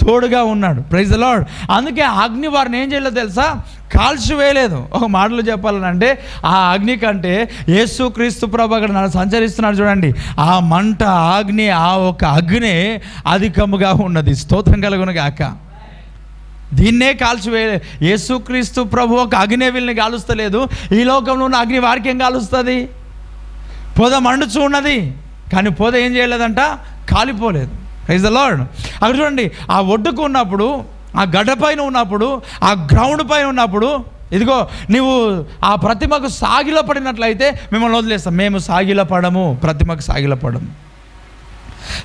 తోడుగా ఉన్నాడు. Praise the Lord. అందుకే ఆ అగ్ని వారిని ఏం చేయలేదు తెలుసా? కాల్చివేయలేదు. ఒక మాటలో చెప్పాలనంటే ఆ అగ్ని కంటే యేసుక్రీస్తు ప్రభు అక్కడ సంచరిస్తున్నాడు చూడండి, ఆ మంట, అగ్ని, ఆ ఒక అగ్నే అధికముగా ఉన్నది. స్తోత్రం కలుగును గాక. దీన్నే కాల్చివేయ, యేసుక్రీస్తు ప్రభు ఒక అగ్నే వీళ్ళని కాలుస్తలేదు. ఈ లోకంలో ఉన్న అగ్ని వారికి ఏం కాలుస్తుంది? పొద మండుచు ఉన్నది, కానీ పొద ఏం చేయలేదంట, కాలిపోలేదు. Praise the Lord. అక్కడ చూడండి, ఆ ఒడ్డుకు ఉన్నప్పుడు, ఆ గడ్డ పైన ఉన్నప్పుడు, ఆ గ్రౌండ్ పైన ఉన్నప్పుడు, ఇదిగో నువ్వు ఆ ప్రతిమకు సాగిల పడినట్లయితే మిమ్మల్ని వదిలేస్తాం. మేము సాగిల పడము, ప్రతిమకు సాగిల పడము.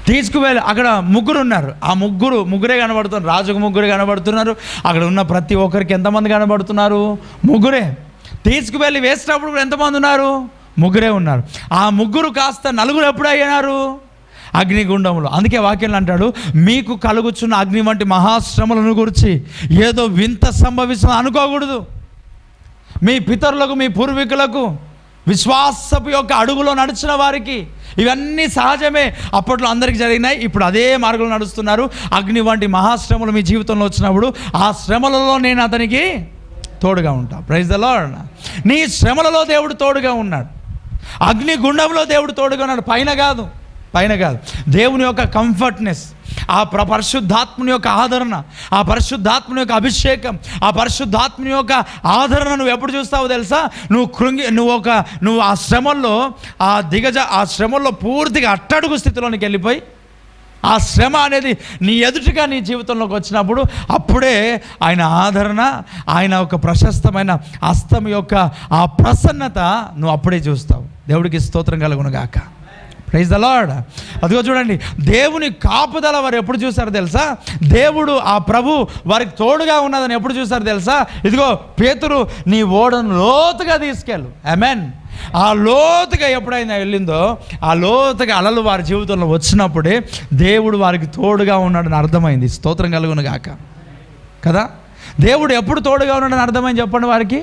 తీసుకువెళ్ళి అక్కడ ముగ్గురు ఉన్నారు. ఆ ముగ్గురే కనబడుతున్నారు. రాజుకు ముగ్గురే కనబడుతున్నారు. అక్కడ ఉన్న ప్రతి ఒక్కరికి ఎంతమంది కనబడుతున్నారు? ముగ్గురే. తీసుకువెళ్ళి వేసేటప్పుడు కూడా ఎంతమంది ఉన్నారు? ముగ్గురే ఉన్నారు. ఆ ముగ్గురు కాస్త నలుగురు ఎప్పుడు అయ్యారు? అగ్నిగుండంలో. అందుకే వాక్యం అంటాడు, మీకు కలుగుచున్న అగ్ని వంటి మహాశ్రమలను గురించి ఏదో వింత సంభవిస్తుంది అనుకోకూడదు. మీ పితరులకు, మీ పూర్వీకులకు విశ్వాసపు యొక్క అడుగులో నడిచిన వారికి ఇవన్నీ సహజమే. అప్పట్లో అందరికీ జరిగినాయి. ఇప్పుడు అదే మార్గంలో నడుస్తున్నారు. అగ్ని వంటి మహాశ్రమలు మీ జీవితంలో వచ్చినప్పుడు ఆ శ్రమలలో నేను అతనికి తోడుగా ఉంటా. Praise the Lord. నీ శ్రమలలో దేవుడు తోడుగా ఉన్నాడు. అగ్ని గుండంలో దేవుడు తోడుగా ఉన్నాడు. పైన కాదు. దేవుని యొక్క కంఫర్ట్నెస్, ఆ పరిశుద్ధాత్మని యొక్క ఆదరణ, ఆ పరిశుద్ధాత్మని యొక్క అభిషేకం, ఆ పరిశుద్ధాత్మని యొక్క ఆదరణ నువ్వు ఎప్పుడు చూస్తావో తెలుసా? నువ్వు ఆ శ్రమల్లో ఆ శ్రమల్లో పూర్తిగా అట్టడుగు స్థితిలోనికి వెళ్ళిపోయి ఆ శ్రమ అనేది నీ ఎదుటిగా నీ జీవితంలోకి వచ్చినప్పుడు అప్పుడే ఆయన ఆదరణ, ఆయన ఒక ప్రశస్తమైన హస్తం యొక్క ఆ ప్రసన్నత నువ్వు అప్పుడే చూస్తావు. దేవుడికి స్తోత్రం కలుగును గాక. Praise the Lord. అదిగో చూడండి, దేవుని కాపుదల వారు ఎప్పుడు చూసారో తెలుసా? దేవుడు ఆ ప్రభు వారికి తోడుగా ఉన్నదని ఎప్పుడు చూసారో తెలుసా? ఇదిగో పేతురు, నీ ఓడను లోతుగా తీసుకెళ్ళు. ఆమేన్. ఆ లోతుగా ఎప్పుడైనా వెళ్ళిందో ఆ లోతుగా అలలు వారి జీవితంలో వచ్చినప్పుడే దేవుడు వారికి తోడుగా ఉన్నాడని అర్థమైంది. స్తోత్రం కలుగును గాక కదా. దేవుడు ఎప్పుడు తోడుగా ఉన్నాడని అర్థమైంది చెప్పండి వారికి?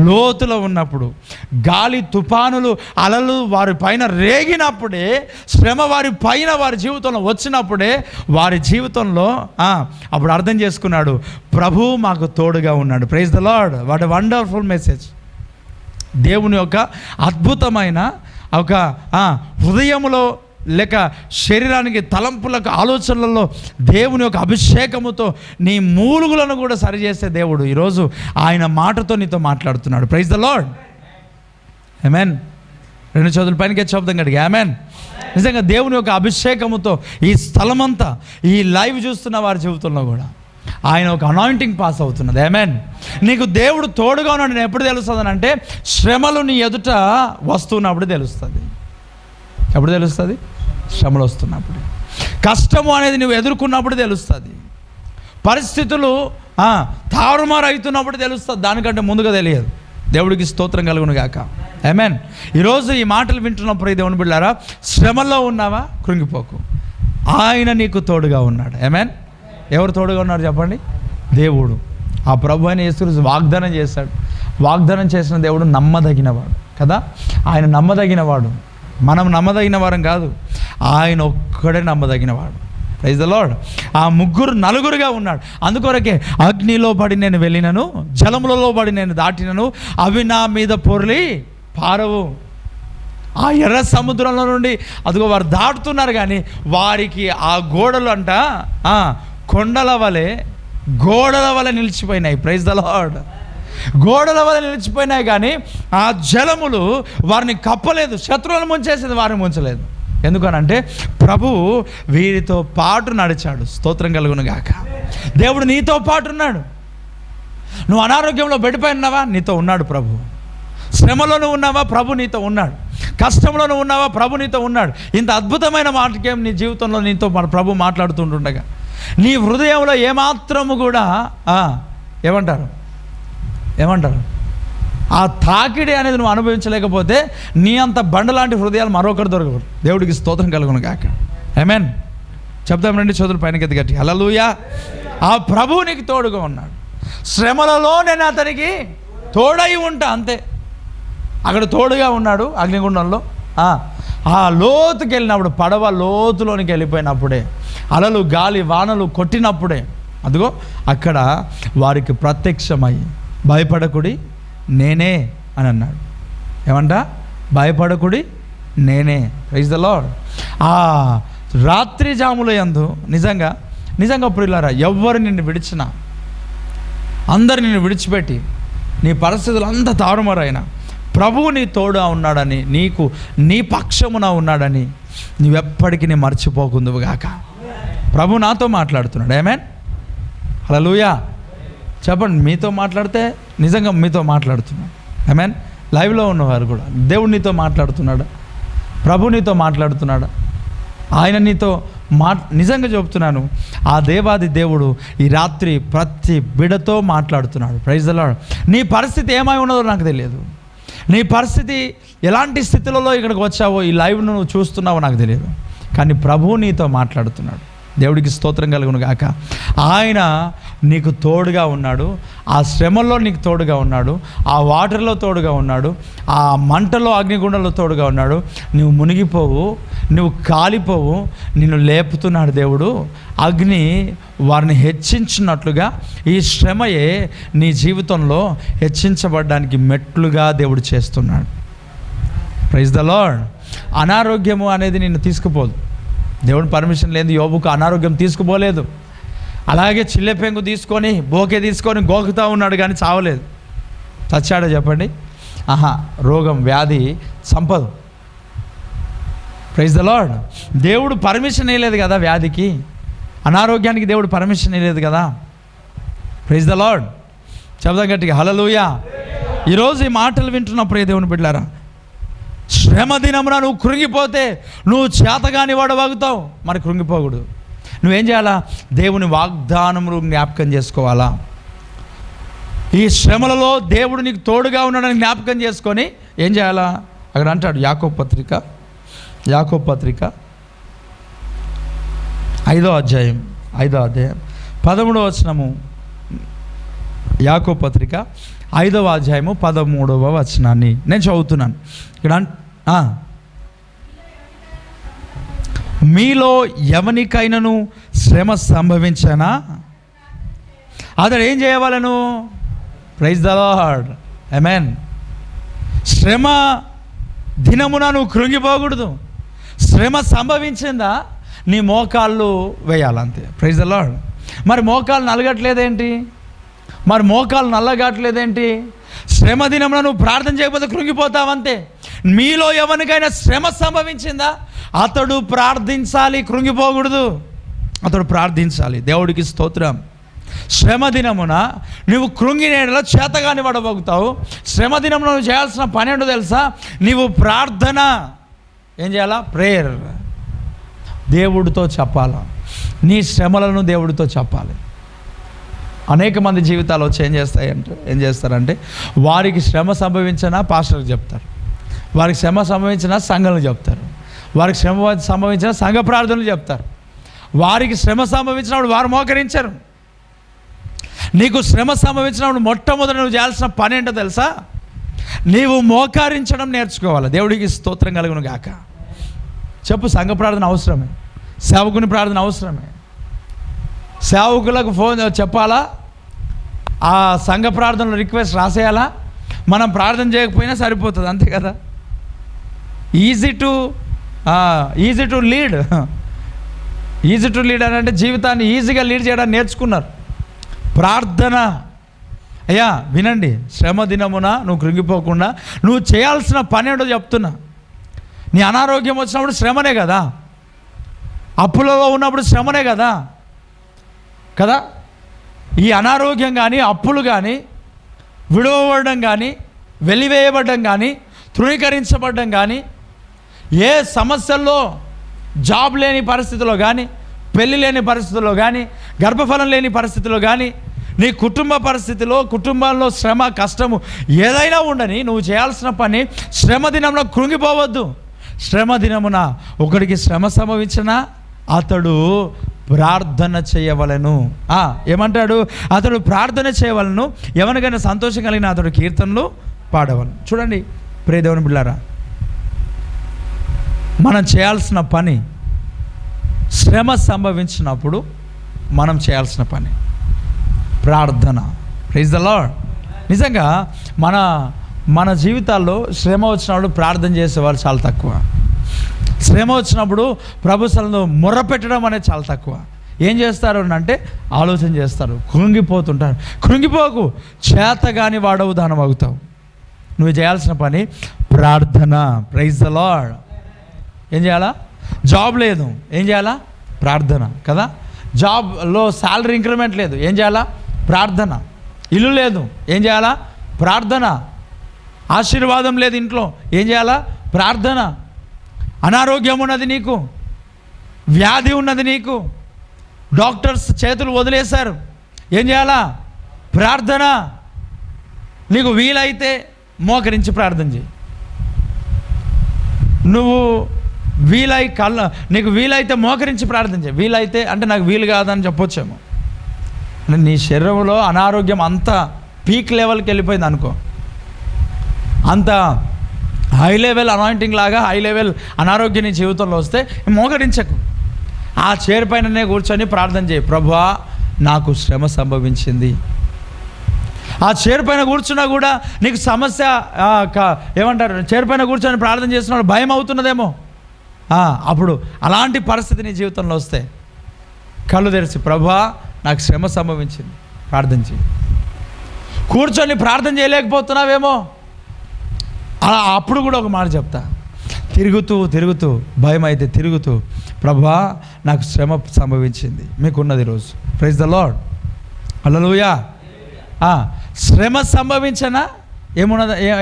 లోతులో ఉన్నప్పుడు, గాలి తుఫానులు అలలు వారి పైన రేగినప్పుడే, శ్రమ వారి పైన వారి జీవితంలో వచ్చినప్పుడే వారి జీవితంలో అప్పుడు అర్థం చేసుకున్నాడు, ప్రభు మాకు తోడుగా ఉన్నాడు. Praise the Lord. What a wonderful message. దేవుని యొక్క అద్భుతమైన ఒక హృదయములో లేక శరీరానికి, తలంపులకు, ఆలోచనలలో దేవుని యొక్క అభిషేకముతో నీ మూలుగులను కూడా సరిచేసే దేవుడు ఈరోజు ఆయన మాటతో నీతో మాట్లాడుతున్నాడు. Praise the Lord. ఆమేన్. 2 చేతుల పైనకే శబ్దం గడిగా ఆమేన్. నిజంగా దేవుని యొక్క అభిషేకముతో ఈ స్థలమంతా, ఈ లైవ్ చూస్తున్న వారి జీవితంలో కూడా ఆయన ఒక అనాయింటింగ్ పాస్ అవుతున్నది. ఆమేన్. నీకు దేవుడు తోడుగా ఉన్నాడు ఎప్పుడు తెలుస్తుంది అంటే, శ్రమలు నీ ఎదుట వస్తున్నప్పుడు తెలుస్తుంది. ఎప్పుడు తెలుస్తుంది? శ్రమలు వస్తున్నప్పుడు. కష్టము అనేది నువ్వు ఎదుర్కొన్నప్పుడు తెలుస్తుంది. పరిస్థితులు తారుమారు అవుతున్నప్పుడు తెలుస్తుంది. దానికంటే ముందుగా తెలియదు. దేవుడికి స్తోత్రం కలుగును గాక. ఆమేన్. ఈరోజు ఈ మాటలు వింటున్నప్పుడు దేవుని బిడ్డలారా, శ్రమలో ఉన్నావా? కృంగిపోకు. ఆయన నీకు తోడుగా ఉన్నాడు. ఆమేన్. ఎవరు తోడుగా ఉన్నారు చెప్పండి? దేవుడు. ఆ ప్రభు అయిన యేసు వాగ్దానం చేశాడు. వాగ్దానం చేసిన దేవుడు నమ్మదగినవాడు కదా. ఆయన నమ్మదగినవాడు. మనం నమ్మదగిన వారం కాదు, ఆయన ఒక్కడే నమ్మదగినవాడు. Praise the Lord. ఆ నలుగురుగా ఉన్నాడు. అందుకొరకే అగ్నిలో పడి నేను వెళ్ళినను, జలములలో పడి నేను దాటినను, అవి నా మీద పొర్లి పారవు. ఆ ఎర్ర సముద్రంలో నుండి అదిగో వారు దాటుతున్నారు, కానీ వారికి ఆ గోడలు కొండల వలె, గోడల వలె నిలిచిపోయినాయి. Praise the lord. గోడల వల్ల నిలిచిపోయినాయి, కానీ ఆ జలములు వారిని కప్పలేదు. శత్రువులను ముంచేసింది, వారిని ముంచలేదు. ఎందుకనంటే ప్రభువు వీరితో పాటు నడిచాడు. స్తోత్రం కలుగును గాక. దేవుడు నీతో పాటు ఉన్నాడు. నువ్వు అనారోగ్యంలో బెడ్పై ఉన్నావా? నీతో ఉన్నాడు ప్రభు. శ్రమలో నువ్వు ఉన్నావా? ప్రభు నీతో ఉన్నాడు. కష్టంలో నువ్వు ఉన్నావా? ప్రభు నీతో ఉన్నాడు. ఇంత అద్భుతమైన మాటకేం నీ జీవితంలో నీతో ప్రభు మాట్లాడుతుంటుండగా నీ హృదయంలో ఏమాత్రము కూడా ఏమంటారు ఆ తాకిడి అనేది నువ్వు అనుభవించలేకపోతే నీ అంత బండలాంటి హృదయాలు మరొకరు దొరకరు. దేవుడికి స్తోత్రం కలుగును గాక. ఆమేన్. చెప్తాం రండి, చదువులు పైనకి గట్టి హల్లెలూయా. ఆ ప్రభువు నీకు తోడుగా ఉన్నాడు. శ్రమలలో నేను అతనికి తోడై ఉంటా, అంతే. అక్కడ తోడుగా ఉన్నాడు అగ్నిగుండంలో. ఆ లోతుకి వెళ్ళినప్పుడు, పడవ లోతులోనికి వెళ్ళిపోయినప్పుడే, అలలు గాలి వానలు కొట్టినప్పుడే అదిగో అక్కడ వారికి ప్రత్యక్షమై భయపడకుడి నేనే అని అన్నాడు. ఏమంట? భయపడకుడి నేనే. Praise the Lord. ఆ రాత్రి జాముల యందు నిజంగా ప్రియులారా, ఎవ్వరు నిన్ను విడిచినా, అందరు నిన్ను విడిచిపెట్టి నీ పరిస్థితులు అంత తారుమారైనా ప్రభువు నీ తోడుగా ఉన్నాడని, నీ పక్షమున ఉన్నాడని నువ్వెప్పటికీ మర్చిపోకుందువుగాక. ప్రభు నాతో మాట్లాడుతున్నాడు. ఆమేన్. హల్లెలూయా. చెప్పండి, మీతో మాట్లాడితే నిజంగా మీతో మాట్లాడుతున్నాడు. ఆమేన్. లైవ్లో ఉన్నవారు కూడా దేవుడు నీతో మాట్లాడుతున్నాడు, ప్రభు నీతో మాట్లాడుతున్నాడు. ఆయన నీతో నిజంగా చెప్తున్నాను, ఆ దేవాది దేవుడు ఈ రాత్రి ప్రతి బిడతో మాట్లాడుతున్నాడు. Praise the Lord. నీ పరిస్థితి ఏమై ఉన్నదో నాకు తెలియదు. నీ పరిస్థితి ఎలాంటి స్థితిలో ఇక్కడికి వచ్చావో, ఈ లైవ్ను నువ్వు చూస్తున్నావో నాకు తెలియదు, కానీ ప్రభువు నీతో మాట్లాడుతున్నాడు. దేవుడికి స్తోత్రం కలుగును గాక. ఆయన నీకు తోడుగా ఉన్నాడు, ఆ శ్రమల్లో నీకు తోడుగా ఉన్నాడు, ఆ వాటర్లో తోడుగా ఉన్నాడు, ఆ మంటలో అగ్నిగుండంలో తోడుగా ఉన్నాడు. నువ్వు మునిగిపోవు, నువ్వు కాలిపోవు, నిన్ను లేపుతున్నాడు దేవుడు. అగ్ని వారిని హెచ్చించినట్లుగా ఈ శ్రమయే నీ జీవితంలో హెచ్చించబడడానికి మెట్లుగా దేవుడు చేస్తున్నాడు. Praise the Lord. అనారోగ్యము అనేది నిన్ను తీసుకుపోదు. దేవుని పర్మిషన్ లేదు, యోబుకు అనారోగ్యం తీసుకుపోలేదు. అలాగే చిల్లెపెంగు తీసుకొని బోకే తీసుకొని గోకుతూ ఉన్నాడు కానీ చావలేదు. చచ్చాడో చెప్పండి? రోగం వ్యాధి సంపదు. Praise the Lord. దేవుడు పర్మిషన్ ఇవ్వలేదు కదా వ్యాధికి, అనారోగ్యానికి దేవుడు పర్మిషన్ ఇవ్వలేదు కదా. Praise the Lord. చెప్దాం గట్టిగా హల్లెలూయా. ఈరోజు ఈ మాటలు వింటున్నప్పుడు దేవుని బిడ్డలారా, శ్రమ దినమున నువ్వు కృంగిపోతే నువ్వు చేతగాని వాడవాగుతావు. మరి కృంగిపోకూడదు. నువ్వేం చేయాలా? దేవుని వాగ్దానములు జ్ఞాపకం చేసుకోవాలా. ఈ శ్రమలలో దేవుడు నీకు తోడుగా ఉన్నాడని జ్ఞాపకం చేసుకొని ఏం చేయాలా? అక్కడ అంటాడు యాకోబు పత్రిక 5వ అధ్యాయం 13వ వచనము. యాకోబు పత్రిక 5వ అధ్యాయము 13వ వచనాన్ని నేను చదువుతున్నాను. ఇక్కడ మీలో ఎవనికైనాను శ్రమ సంభవించనా అతడు ఏం చేయవలెను? Praise the Lord. ఆమేన్. శ్రమ దినమున నువ్వు కృంగిపోకూడదు. శ్రమ సంభవించిందా నీ మోకాళ్ళు వేయాలంతే. Praise the lord. మరి మోకాళ్ళు నలగట్లేదేంటి? మరి మోకాళ్ళు నల్లగట్లేదేంటి? శ్రమ దినమున నువ్వు ప్రార్థన చేయకపోతే కృంగిపోతావంతే. మీలో ఎవరికైనా శ్రమ సంభవించిందా అతడు ప్రార్థించాలి, కృంగిపోకూడదు. అతడు ప్రార్థించాలి. దేవుడికి స్తోత్రం. శ్రమ దినమున నువ్వు కృంగినేడలో చేతగాని పడబోగుతావు. శ్రమ దినమున నువ్వు చేయాల్సిన పని ఏంటో తెలుసా? నీవు ప్రార్థన ఏం చేయాలా? ప్రేయర్. దేవుడితో చెప్పాలా. నీ శ్రమలను దేవుడితో చెప్పాలి. అనేక మంది జీవితాలు వచ్చి ఏం చేస్తారంటే వారికి శ్రమ సంభవించినా పాస్టర్కి చెప్తారు, వారికి శ్రమ సంభవించిన సంఘాలకు చెప్తారు, వారికి శ్రమ సంభవించిన సంఘ ప్రార్థనలు చెప్తారు. వారికి శ్రమ సంభవించినప్పుడు వారు మోకరించరు. నీకు శ్రమ సంభవించినప్పుడు మొట్టమొదటి నువ్వు చేయాల్సిన పని ఏంటో తెలుసా? నీవు మోకరించడం నేర్చుకోవాలి. దేవుడికి స్తోత్రం కలుగును గాక. చెప్పు, సంఘ ప్రార్థన అవసరమే, సేవకుని ప్రార్థన అవసరమే. సేవకులకు ఫోన్ చెప్పాలా, ఆ సంఘ ప్రార్థనలో రిక్వెస్ట్ రాసేయాలా. మనం ప్రార్థన చేయకపోయినా సరిపోతుంది, అంతే కదా. Easy to lead. Easy to lead అని అంటే జీవితాన్ని ఈజీగా లీడ్ చేయడానికి నేర్చుకున్నారు. ప్రార్థన. అయ్యా వినండి, శ్రమ దినమున నువ్వు కృంగిపోకుండా నువ్వు చేయాల్సిన పని ఏంటో చెప్తున్నా. నీ అనారోగ్యం వచ్చినప్పుడు శ్రమనే కదా, అప్పులలో ఉన్నప్పుడు శ్రమనే కదా. ఈ అనారోగ్యం కానీ, అప్పులు కానీ, విడవబడడం కానీ, వెలివేయబడడం కానీ, తృణీకరించబడడం కానీ, ఏ సమస్యల్లో జాబ్ లేని పరిస్థితిలో కానీ, పెళ్ళి లేని పరిస్థితుల్లో కానీ, గర్భఫలం లేని పరిస్థితిలో కానీ, నీ కుటుంబ పరిస్థితిలో, కుటుంబంలో శ్రమ కష్టము ఏదైనా ఉండని నువ్వు చేయాల్సిన పని శ్రమ దినంలో కృంగిపోవద్దు. శ్రమ దినమున ఒకడికి శ్రమ సంభవించినా అతడు ప్రార్థన చేయవలెను. ఏమంటాడు? అతడు ప్రార్థన చేయవలను, ఎవరికైనా సంతోషం కలిగిన అతడు కీర్తనలు పాడవలను. చూడండి ప్రియ దేవుని బిడ్డలారా, మనం చేయాల్సిన పని శ్రమ సంభవించినప్పుడు మనం చేయాల్సిన పని ప్రార్థన. Praise the Lord. నిజంగా మన జీవితాల్లో శ్రమ వచ్చినప్పుడు ప్రార్థన చేసేవాళ్ళు చాలా తక్కువ. శ్రమ వచ్చినప్పుడు ప్రభు సన్నిధిలో మొర్ర పెట్టడం అనేది చాలా తక్కువ. ఏం చేస్తారు అంటే ఆలోచన చేస్తారు, కృంగిపోతుంటారు. కృంగిపోకు, చేతగాని వాడవు దానమవుతావు. నువ్వు చేయాల్సిన పని ప్రార్థన. Praise the Lord. ఏం చేయాలా? జాబ్ లేదు, ఏం చేయాలా? ప్రార్థన కదా. జాబ్లో శాలరీ ఇంక్రిమెంట్ లేదు, ఏం చేయాలా? ప్రార్థన. ఇల్లు లేదు, ఏం చేయాలా? ప్రార్థన. ఆశీర్వాదం లేదు ఇంట్లో, ఏం చేయాలా? ప్రార్థన. అనారోగ్యం ఉన్నది నీకు, వ్యాధి ఉన్నది నీకు, డాక్టర్స్ చేతులు వదిలేశారు, ఏం చేయాలా? ప్రార్థన. నీకు వీలైతే మోకరించి ప్రార్థన చేయి. నువ్వు నీకు వీలైతే మోకరించి ప్రార్థించే. వీలైతే అంటే నాకు వీలు కాదని చెప్పొచ్చేమో. నీ శరీరంలో అనారోగ్యం అంత పీక్ లెవెల్కి వెళ్ళిపోయింది అనుకో, అంత హై లెవెల్ అనాయింటింగ్ లాగా హై లెవెల్ అనారోగ్యం నీ జీవితంలో వస్తే మోకరించకు. ఆ చైర్ పైననే కూర్చొని ప్రార్థన చేయి. ప్రభువా నాకు శ్రమ సంభవించింది. ఆ చైర్ పైన కూర్చున్నా కూడా నీకు సమస్య ఏమంటారు, చైర్ పైన కూర్చొని ప్రార్థన చేస్తున్నాడు భయం అవుతున్నదేమో. అప్పుడు అలాంటి పరిస్థితి నీ జీవితంలో వస్తే కళ్ళు తెరిచి ప్రభువా నాకు శ్రమ సంభవించింది ప్రార్థన చేయి. కూర్చొని ప్రార్థన చేయలేకపోతున్నావేమో, అలా అప్పుడు కూడా ఒక మాట చెప్తా. తిరుగుతూ భయం అయితే తిరుగుతూ ప్రభువా నాకు శ్రమ సంభవించింది. మీకున్నది రోజు. Praise the Lord. హల్లెలూయా. శ్రమ సంభవించనా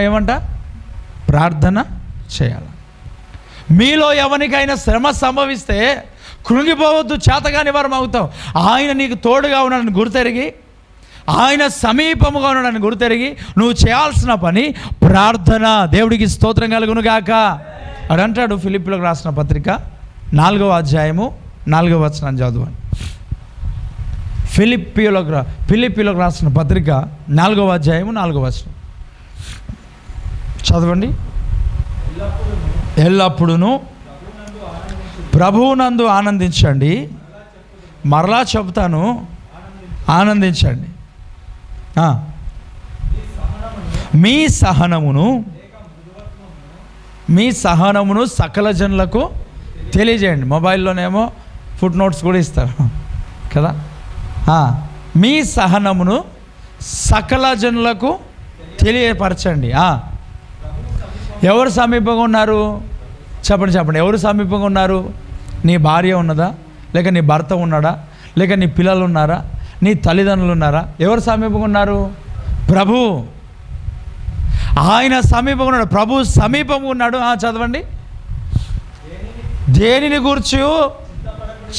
ఏమంట ప్రార్థన చేయాలి. మీలో ఎవరికైనా శ్రమ సంభవిస్తే కృంగిపోవద్దు, చేతగాని వారం అవుతావు. ఆయన నీకు తోడుగా ఉన్నాడని గుర్తెరిగి, ఆయన సమీపముగా ఉన్నాడని గుర్తెరిగి నువ్వు చేయాల్సిన పని ప్రార్థన. దేవుడికి స్తోత్రం కలుగును గాక. అని అంటాడు ఫిలిప్పీలకు రాసిన పత్రిక 4వ అధ్యాయము 4వ వచనం చదువుని. ఫిలిప్పీలకు రాసిన పత్రిక 4వ అధ్యాయము 4వ వచనం చదవండి. ఎల్లప్పుడూ ప్రభువునందు ఆనందించండి. మరలా చెబుతాను ఆనందించండి. మీ సహనమును సకల జనులకు తెలియజేయండి. మొబైల్లోనేమో ఫుట్ నోట్స్ కూడా ఇస్తారు కదా. మీ సహనమును సకల జనులకు తెలియపరచండి. ఎవరు సమీపంగా ఉన్నారు చెప్పండి. ఎవరు సమీపంగా ఉన్నారు? నీ భార్య ఉన్నదా, లేక నీ భర్త ఉన్నాడా, లేక నీ పిల్లలు ఉన్నారా, నీ తల్లిదండ్రులు ఉన్నారా? ఎవరు సమీపంగా ఉన్నారు? ప్రభు. ఆయన సమీపంగా ఉన్నాడు. ప్రభు సమీపంగా ఉన్నాడు. చదవండి. దేనిని గూర్చి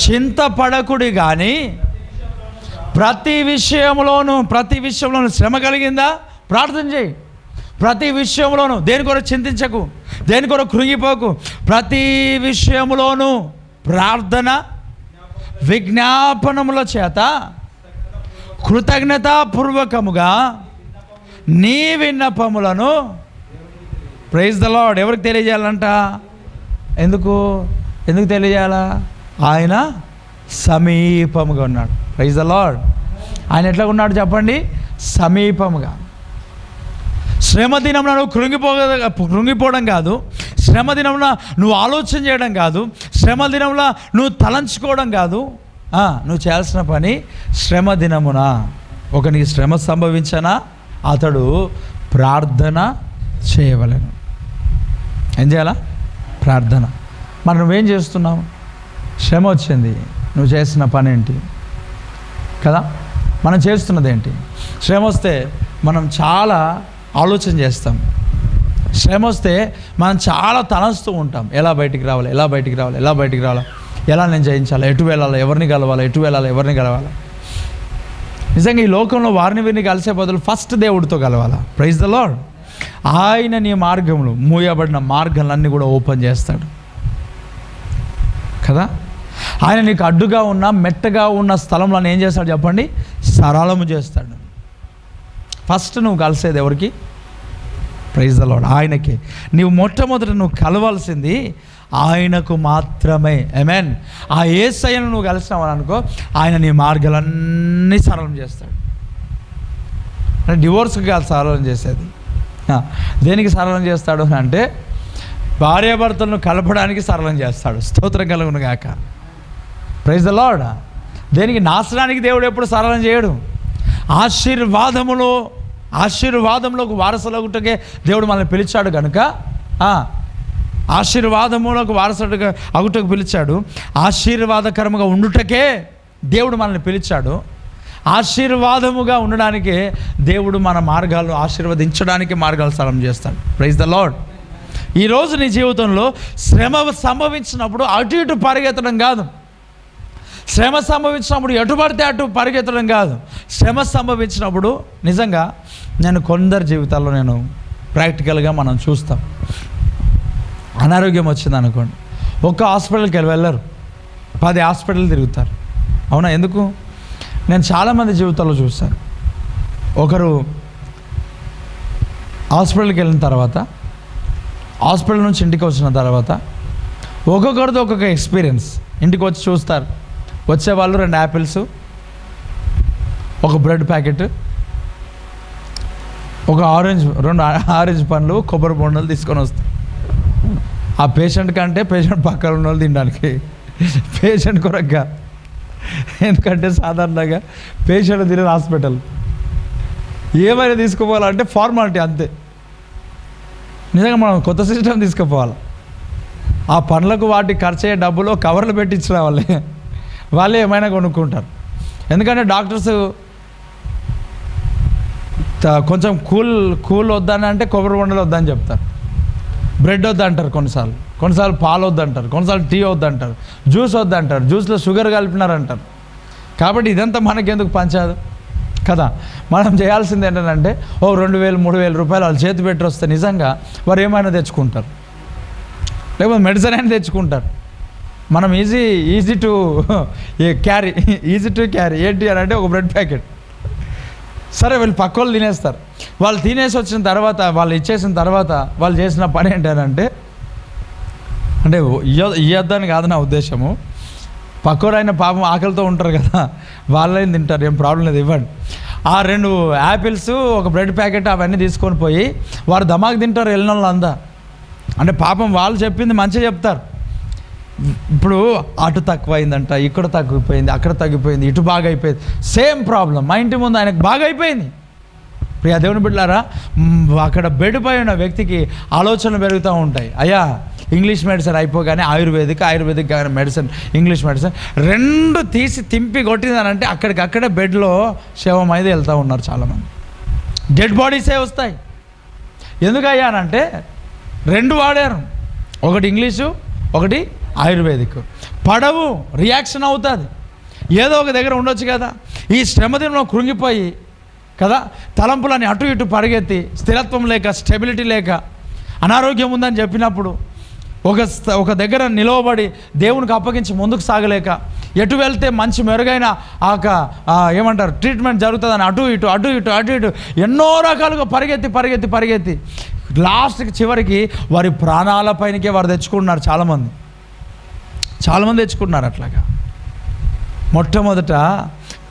చింతపడకుడి కానీ ప్రతి విషయంలోనూ శ్రమ కలిగిందా ప్రార్థన చేయి. ప్రతి విషయంలోనూ దేని కొరకు చింతించకు, దేని కొరకు కృంగిపోకు. ప్రతి విషయంలోనూ ప్రార్థన విజ్ఞాపనముల చేత కృతజ్ఞతాపూర్వకముగా నీ విన్నపములను ప్రైజ్ ద లార్డ్ ఎవరికి తెలియజేయాలంట? ఎందుకు తెలియజేయాలా? ఆయన సమీపముగా ఉన్నాడు. Praise the Lord. ఆయన ఎట్లా ఉన్నాడు చెప్పండి? సమీపముగా. శ్రమ దినమున నువ్వు కృంగిపోవడం కాదు, శ్రమ దినమున నువ్వు ఆలోచన చేయడం కాదు, శ్రమ దినమున నువ్వు తలంచుకోవడం కాదు. నువ్వు చేయాల్సిన పని శ్రమ దినమున ఒకనికి శ్రమ సంభవించనా అతడు ప్రార్థన చేయవలెను. ఏం చేయాలా? ప్రార్థన. మరి నువ్వేం చేస్తున్నావు? శ్రమ వచ్చింది, నువ్వు చేసిన పని ఏంటి కదా? మనం చేస్తున్నది ఏంటి? శ్రమ వస్తే మనం చాలా ఆలోచన చేస్తాం. శ్రమ వస్తే మనం చాలా తలస్తూ ఉంటాం. ఎలా బయటికి రావాలి, ఎలా నేను జయించాలి, ఎటు వెళ్ళాలి, ఎవరిని కలవాలి. నిజంగా ఈ లోకంలో వారిని వీరిని కలిసే బదులు ఫస్ట్ దేవుడితో కలవాలా. Praise the Lord. ఆయన నీ మార్గంలో మూయబడిన మార్గాలన్నీ కూడా ఓపెన్ చేస్తాడు కదా. ఆయన నీకు అడ్డుగా ఉన్న మెట్టగా ఉన్న స్థలంలో ఏం చేస్తాడు చెప్పండి? సరళము చేస్తాడు. ఫస్ట్ నువ్వు కలిసేది ఎవరికి? ప్రైజ్ ద లార్డ్, ఆయనకే. మొట్టమొదట నువ్వు కలవాల్సింది ఆయనకు మాత్రమే. ఆమేన్. ఆ యేసయ్యను నువ్వు కలిసినావు అనుకో, ఆయన నీ మార్గాలన్నీ సరళం చేస్తాడు. అంటే డివోర్స్కి కాదు సరళం చేసేది. దేనికి సరళం చేస్తాడు అంటే భార్యాభర్తలను కలపడానికి సరళం చేస్తాడు. స్తోత్రం కలుగును గాక. Praise the Lord. దేనికి? నాశనానికి దేవుడు ఎప్పుడు సరళం చేయడు. ఆశీర్వాదంలోకి వారసులగుటకే దేవుడు మనల్ని పిలిచాడు కనుక, ఆశీర్వాదములకు వారసుడిగా అగుటకు పిలిచాడు. ఆశీర్వాదకరముగా ఉండుటకే దేవుడు మనల్ని పిలిచాడు. ఆశీర్వాదముగా ఉండడానికే దేవుడు మన మార్గాలను ఆశీర్వదించడానికి మార్గాలు సరళం చేస్తాడు. Praise the Lord. ఈరోజు నీ జీవితంలో శ్రమ సంభవించినప్పుడు అటు ఇటు పరిగెత్తడం కాదు, శ్రమ సంభవించినప్పుడు ఎటు పడితే అటు పరిగెత్తడం కాదు. శ్రమ సంభవించినప్పుడు నిజంగా కొందరి జీవితాల్లో ప్రాక్టికల్గా మనం చూస్తాం. అనారోగ్యం వచ్చింది అనుకోండి, ఒక్క హాస్పిటల్కి వెళ్ళరు, 10 హాస్పిటల్ తిరుగుతారు. అవునా? ఎందుకు? నేను చాలామంది జీవితాల్లో చూస్తాను. ఒకరు హాస్పిటల్కి వెళ్ళిన తర్వాత, హాస్పిటల్ నుంచి ఇంటికి వచ్చిన తర్వాత ఒక్కొక్కరితో ఒక్కొక్క ఎక్స్పీరియన్స్. ఇంటికి వచ్చి చూస్తారు, వచ్చేవాళ్ళు 2 యాపిల్స్, ఒక బ్రెడ్ ప్యాకెట్, ఒక 2 ఆరెంజ్ పండ్లు, కొబ్బరి బొండలు తీసుకొని వస్తారు. ఆ పేషెంట్ కంటే పేషెంట్ పక్కన ఉన్న వాళ్ళు తినడానికి, పేషెంట్ కొరకగా. ఎందుకంటే సాధారణంగా పేషెంట్ తినే హాస్పిటల్ ఏమైనా తీసుకుపోవాలంటే ఫార్మాలిటీ అంతే. నిజంగా మనం కొత్త సిస్టమ్ తీసుకుపోవాలి. ఆ పండ్లకు వాటి ఖర్చు అయ్యే డబ్బులో కవర్లు పెట్టించిన వాళ్ళే ఏమైనా కొనుక్కుంటారు. ఎందుకంటే డాక్టర్స్ కొంచెం కూల్ వద్దని అంటే కొబ్బరి బొండలు వద్దని చెప్తారు, బ్రెడ్ వద్దంటారు, కొన్నిసార్లు పాలు వద్దంటారు, కొన్నిసార్లు టీ వద్దంటారు, జ్యూస్ వద్దంటారు, జ్యూస్లో షుగర్ కలిపినారంటారు. కాబట్టి ఇదంతా మనకెందుకు పంచాదు కదా? మనం చేయాల్సింది ఏంటంటే 2,000-3,000 రూపాయలు వాళ్ళు చేతి పెట్టి వస్తే నిజంగా వారు ఏమైనా తెచ్చుకుంటారు, లేకపోతే మెడిసిన్ అయినా తెచ్చుకుంటారు. మనం ఈజీ టు క్యారీ ఏంటి అని అంటే ఒక బ్రెడ్ ప్యాకెట్. సరే, వీళ్ళు పక్క వాళ్ళు తినేస్తారు. వాళ్ళు తినేసి వచ్చిన తర్వాత, వాళ్ళు ఇచ్చేసిన తర్వాత వాళ్ళు చేసిన పని ఏంటంటే, అంటే ఇవ్వద్దని కాదు నా ఉద్దేశము, పక్కోరైన పాపం ఆకలితో ఉంటారు కదా, వాళ్ళని తింటారు, ఏం ప్రాబ్లం లేదు, ఇవ్వండి. ఆ 2 యాపిల్స్, ఒక బ్రెడ్ ప్యాకెట్ అవన్నీ తీసుకొని పోయి వారు ధమాక్ తింటారు వెళ్ళిన వాళ్ళు అంతా. అంటే పాపం వాళ్ళు చెప్పింది మంచిగా చెప్తారు. ఇప్పుడు అటు తక్కువైందంట, ఇక్కడ తగ్గిపోయింది, అక్కడ తగ్గిపోయింది, ఇటు బాగా అయిపోయింది, సేమ్ ప్రాబ్లం మా ఇంటి ముందు ఆయనకు బాగా అయిపోయింది. ప్రియా దేవుని బిడ్డలారా, అక్కడ బెడ్ పై ఉన్న వ్యక్తికి ఆలోచనలు పెరుగుతూ ఉంటాయి. అయ్యా, ఇంగ్లీష్ మెడిసిన్ అయిపోగానే ఆయుర్వేదిక్ కానీ మెడిసిన్, ఇంగ్లీష్ మెడిసిన్ 2 తీసి తింపి కొట్టిందనంటే అక్కడికక్కడే బెడ్లో శవం అయితే వెళ్తూ ఉన్నారు చాలామంది. డెడ్ బాడీసే వస్తాయి. ఎందుకయ్యా అనంటే 2 వాడారు, ఒకటి ఇంగ్లీషు, ఒకటి ఆయుర్వేదిక్. పడవు, రియాక్షన్ అవుతుంది. ఏదో ఒక దగ్గర ఉండొచ్చు కదా. ఈ శ్రమ దినంలో కృంగిపోయి కదా, తలంపులని అటు ఇటు పరిగెత్తి, స్థిరత్వం లేక, స్టెబిలిటీ లేక, అనారోగ్యం ఉందని చెప్పినప్పుడు ఒక దగ్గర నిలవబడి దేవునికి అప్పగించి ముందుకు సాగలేక, ఎటు వెళ్తే మంచి మెరుగైన ఏమంటారు ట్రీట్మెంట్ జరుగుతుందని అటు ఇటు ఎన్నో రకాలుగా పరిగెత్తి లాస్ట్కి చివరికి వారి ప్రాణాలపైనకే వారు తెచ్చుకుంటున్నారు. చాలామంది తెచ్చుకుంటున్నారు అట్లాగా. మొట్టమొదట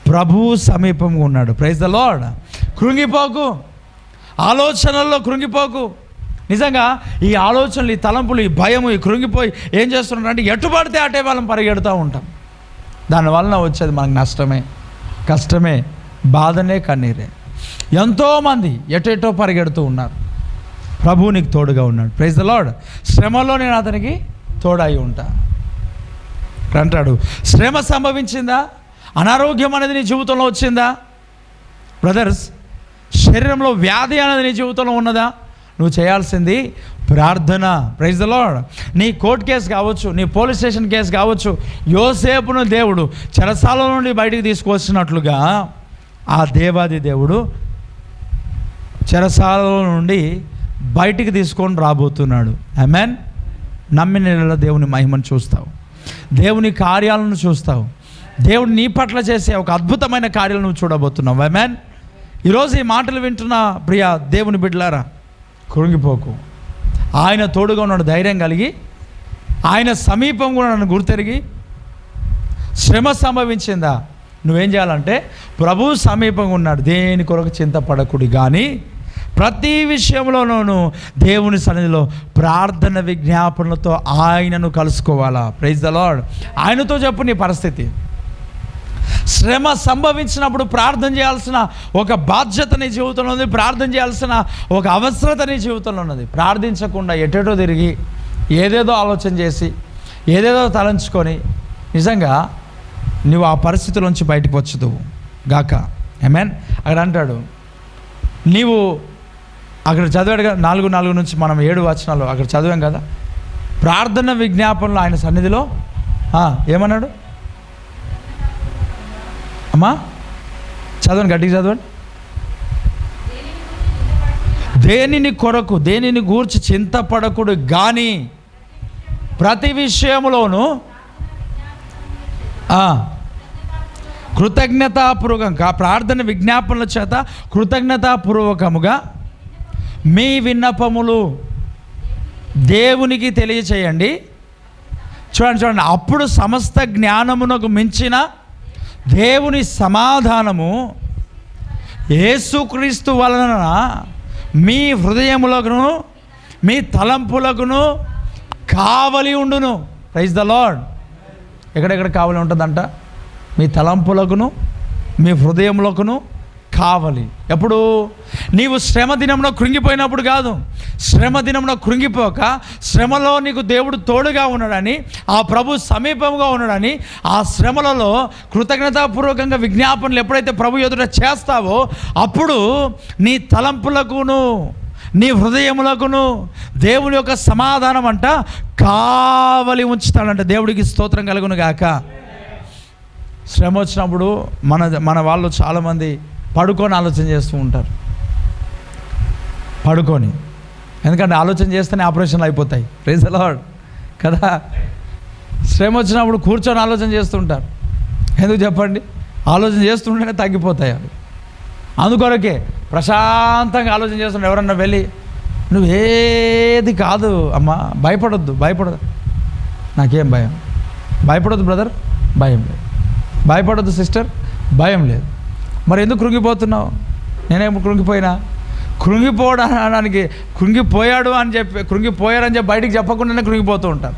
ప్రభువు సమీపంగా ఉన్నాడు. Praise the lord. కృంగిపోకు, ఆలోచనల్లో కృంగిపోకు. నిజంగా ఈ ఆలోచనలు, ఈ తలంపులు, ఈ భయము, ఈ కృంగిపోయి ఏం చేస్తున్నారంటే ఎటు పడితే అటే వాళ్ళని పరిగెడుతూ ఉంటాం. దానివలన వచ్చేది మనకు నష్టమే, కష్టమే, బాధనే, కన్నీరే. ఎంతోమంది ఎటెటో పరిగెడుతూ ఉన్నారు. ప్రభువు నీకు తోడుగా ఉన్నాడు. Praise the Lord. శ్రమలో నేను అతనికి తోడై ఉంటా అంటాడు. శ్రమ సంభవించిందా? అనారోగ్యం అనేది నీ జీవితంలో వచ్చిందా? బ్రదర్స్, శరీరంలో వ్యాధి అనేది నీ జీవితంలో ఉన్నదా? నువ్వు చేయాల్సింది ప్రార్థన. Praise the Lord. నీ కోర్టు కేసు కావచ్చు, నీ పోలీస్ స్టేషన్ కేసు కావచ్చు, యోసేపును దేవుడు చెరసాల నుండి బయటికి తీసుకొచ్చినట్లుగా ఆ దేవాది దేవుడు చెరసాల నుండి బయటికి తీసుకొని రాబోతున్నాడు. ఆమేన్. నమ్మిన దేవుని మహిమను చూస్తావు, దేవుని కార్యాలను చూస్తావు, దేవుడు నీ పట్ల చేసే ఒక అద్భుతమైన కార్యాలను నువ్వు చూడబోతున్నావు. ఆమేన్. ఈరోజు ఈ మాటలు వింటున్న ప్రియ దేవుని బిడ్డలారా, కృంగిపోకు. ఆయన తోడుగా ఉన్నాడు. ధైర్యం కలిగి ఆయన సమీపం కూడా నన్ను గుర్తెరిగి, శ్రమ సంభవించిందా? నువ్వేం చేయాలంటే ప్రభువు సమీపంగా ఉన్నాడు, దేని కొరకు చింతపడకుడి, కానీ ప్రతి విషయంలోనూ దేవుని సన్నిధిలో ప్రార్థన విజ్ఞాపనలతో ఆయనను కలుసుకోవాలా. Praise the lord. ఆయనతో చెప్పు నీ పరిస్థితి. శ్రమ సంభవించినప్పుడు ప్రార్థన చేయాల్సిన ఒక బాధ్యత నీ జీవితంలో ఉంది, ప్రార్థన చేయాల్సిన ఒక అవసరత నీ జీవితంలో ఉన్నది. ప్రార్థించకుండా ఎటెటో తిరిగి ఏదేదో ఆలోచన చేసి ఏదేదో తలంచుకొని నిజంగా నువ్వు ఆ పరిస్థితుల్లోంచి బయటకు వచ్చుదు గాక. ఆమేన్. అక్కడ అంటాడు, నీవు అక్కడ చదివాడుగా 4 నుంచి మనం 7 వచనాలు అక్కడ చదివాం కదా. ప్రార్థన విజ్ఞాపనలు ఆయన సన్నిధిలో ఏమన్నాడు అమ్మా? చదవండి, గట్టిగా చదవండి. దేనిని కొరకు, దేనిని గూర్చి చింతపడకుడు కానీ ప్రతి విషయములోనూ కృతజ్ఞతాపూర్వకంగా ప్రార్థన విజ్ఞాపనల చేత కృతజ్ఞతాపూర్వకముగా మీ విన్నపములు దేవునికి తెలియచేయండి. చూడండి, అప్పుడు సమస్త జ్ఞానమునకు మించిన దేవుని సమాధానము యేసుక్రీస్తు వలన మీ హృదయములకును మీ తలంపులకును కావలి ఉండును. Praise the Lord. ఎక్కడెక్కడ కావలి ఉంటుందంట? మీ తలంపులకును మీ హృదయములకును కావలి. ఎప్పుడు? నీవు శ్రమ దినమున కృంగిపోయినప్పుడు కాదు. శ్రమ దినమున కృంగిపోక, శ్రమలో నీకు దేవుడు తోడుగా ఉన్నాడని, ఆ ప్రభు సమీపంగా ఉన్నాడని, ఆ శ్రమలలో కృతజ్ఞతాపూర్వకంగా విజ్ఞాపనలు ఎప్పుడైతే ప్రభు ఎదుట చేస్తావో అప్పుడు నీ తలంపులకును నీ హృదయములకును దేవుని యొక్క సమాధానం అంట కావలి ఉంచుతాడంట. దేవుడికి స్తోత్రం కలుగును గాక. శ్రమ వచ్చినప్పుడు మన వాళ్ళు చాలామంది పడుకొని ఆలోచన చేస్తూ ఉంటారు. పడుకొని, ఎందుకంటే ఆలోచన చేస్తేనే ఆపరేషన్లు అయిపోతాయి. ప్రైజ్ ది లార్డ్ కదా. శ్రమ వచ్చినప్పుడు కూర్చొని ఆలోచన చేస్తుంటారు. ఎందుకు చెప్పండి? ఆలోచన చేస్తుంటేనే తగ్గిపోతాయి అవి. అందుకొరకే ప్రశాంతంగా ఆలోచన చేస్తుంటే ఎవరన్నా వెళ్ళి నువ్వేది కాదు అమ్మా, భయపడొద్దు. నాకేం భయం? భయపడొద్దు బ్రదర్, భయం లేదు. భయపడొద్దు సిస్టర్, భయం లేదు. మరి ఎందుకు కృంగిపోతున్నావు? నేనేమో కృంగిపోవడానికి కృంగిపోయారని చెప్పి బయటికి చెప్పకుండానే కృంగిపోతూ ఉంటాను.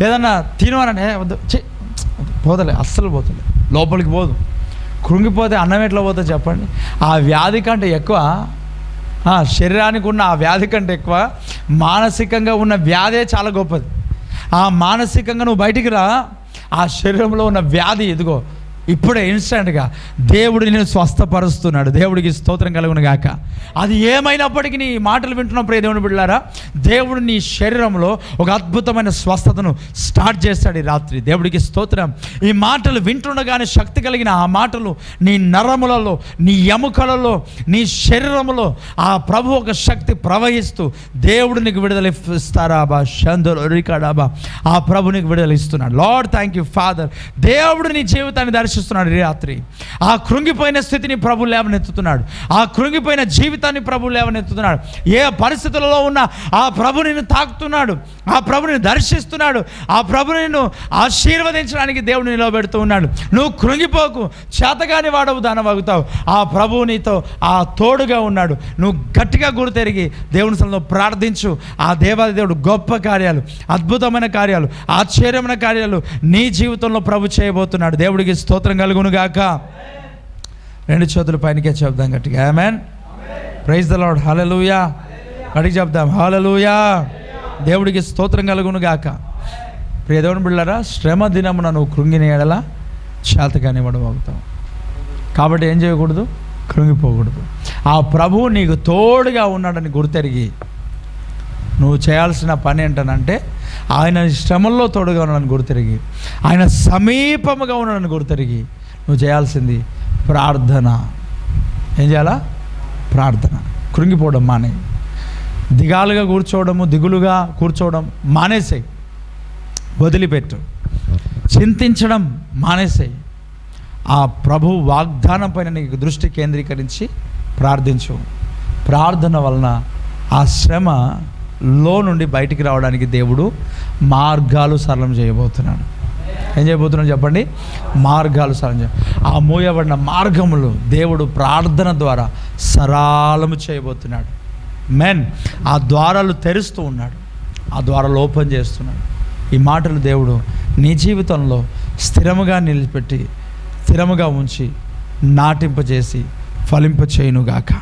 ఏదన్నా తినవననే వద్దు, పోతలే, అస్సలు పోతలే, లోపలికి పోదు. కృంగిపోతే అన్నం ఎట్లా పోతుందో చెప్పండి? ఆ వ్యాధి కంటే ఎక్కువ, శరీరానికి ఉన్న ఆ వ్యాధి కంటే ఎక్కువ మానసికంగా ఉన్న వ్యాధే చాలా గొప్పది. ఆ మానసికంగా నువ్వు బయటికి రా, ఆ శరీరంలో ఉన్న వ్యాధి ఇదిగో ఇప్పుడే ఇన్స్టెంట్గా దేవుడు నేను స్వస్థపరుస్తున్నాడు. దేవుడికి స్తోత్రం కలుగును గాక. అది ఏమైనప్పటికీ నీ మాటలు వింటున్నప్పుడు దేవుని బిడ్డలారా, దేవుడు నీ శరీరంలో ఒక అద్భుతమైన స్వస్థతను స్టార్ట్ చేస్తాడు ఈ రాత్రి. దేవుడికి స్తోత్రం. ఈ మాటలు వింటుండగానే శక్తి కలిగిన ఆ మాటలు నీ నరములలో, నీ ఎముకలలో, నీ శరీరంలో ఆ ప్రభు ఒక శక్తి ప్రవహిస్తూ దేవుడు నీకు విడుదల ఇస్తారాబా షందులు రికాడాబా. ఆ ప్రభు నీకు విడుదల ఇస్తున్నాడు. Lord thank you father. దేవుడు నీ జీవితాన్ని దర్శిస్తున్నాడు ఈ రాత్రి. ఆ కృంగిపోయిన స్థితిని ప్రభు లేవనెత్తుతున్నాడు. ఆ కృంగిపోయిన జీవితాన్ని ప్రభు లేవనెత్తుతున్నాడు. ఏ పరిస్థితులలో ఉన్నా ఆ ప్రభు నిన్ను తాకుతున్నాడు, ఆ ప్రభుని దర్శిస్తున్నాడు, ఆ ప్రభు నిన్ను ఆశీర్వదించడానికి దేవుడు నిలబెడుతూ ఉన్నాడు. నువ్వు కృంగిపోకు, చేతగాని వాడవు దానవగుతావు. ఆ ప్రభు నీతో ఆ తోడుగా ఉన్నాడు. నువ్వు గట్టిగా గుర్తెరిగి దేవుని సన్నిధిలో ప్రార్థించు. ఆ దేవాది దేవుడు గొప్ప కార్యాలు, అద్భుతమైన కార్యాలు, ఆశ్చర్యమైన కార్యాలు నీ జీవితంలో ప్రభు చేయబోతున్నాడు. దేవుడికి స్తోత్రం కలుగును గాక. రెండు చేతులు పైనకే చెప్దాం గట్టిగా, amen. Praise the Lord. Hallelujah. గట్టిగా చెప్దాం, హల్లెలూయా. దేవుడికి స్తోత్రం కలుగును గాక. ప్రియ దేవుని బిడ్డలారా, శ్రమ దినమున నువ్వు కృంగిన ఎడల చేతగాని వాడవుతావు. కాబట్టి ఏం చేయకూడదు? కృంగిపోకూడదు. ఆ ప్రభువు నీకు తోడుగా ఉన్నాడని గుర్తెరిగి నువ్వు చేయాల్సిన పని ఏంటనంటే, ఆయన శ్రమల్లో తోడుగా ఉన్నాడని గుర్తెరిగి, ఆయన సమీపముగా ఉన్నాడని గుర్తెరిగి నువ్వు చేయాల్సింది ప్రార్థన. ఏం చేయాలా? ప్రార్థన. కృంగిపోవడం మానే, దిగాలుగా కూర్చోవడము, దిగులుగా కూర్చోవడం మానేసేయి, వదిలిపెట్టు. చింతించడం మానేసేయి. ఆ ప్రభు వాగ్దానం పైన నీకు దృష్టి కేంద్రీకరించి ప్రార్థించు. ప్రార్థన వలన ఆ శ్రమలో నుండి బయటికి రావడానికి దేవుడు మార్గాలు సరళం చేయబోతున్నాడు. ఏం చేయబోతున్నాడు చెప్పండి? మార్గాలు సరళం. ఆ మూయబడిన మార్గములు దేవుడు ప్రార్థన ద్వారా సరళము చేయబోతున్నాడు. ఆ ద్వారాలు తెరుస్తూ ఉన్నాడు, ఆ ద్వారాలు ఓపెన్ చేస్తున్నాడు. ఈ మాటలు దేవుడు నీ జీవితంలో స్థిరముగా నిలబెట్టి, స్థిరముగా ఉంచి, నాటింపజేసి ఫలింపచేయునుగాక.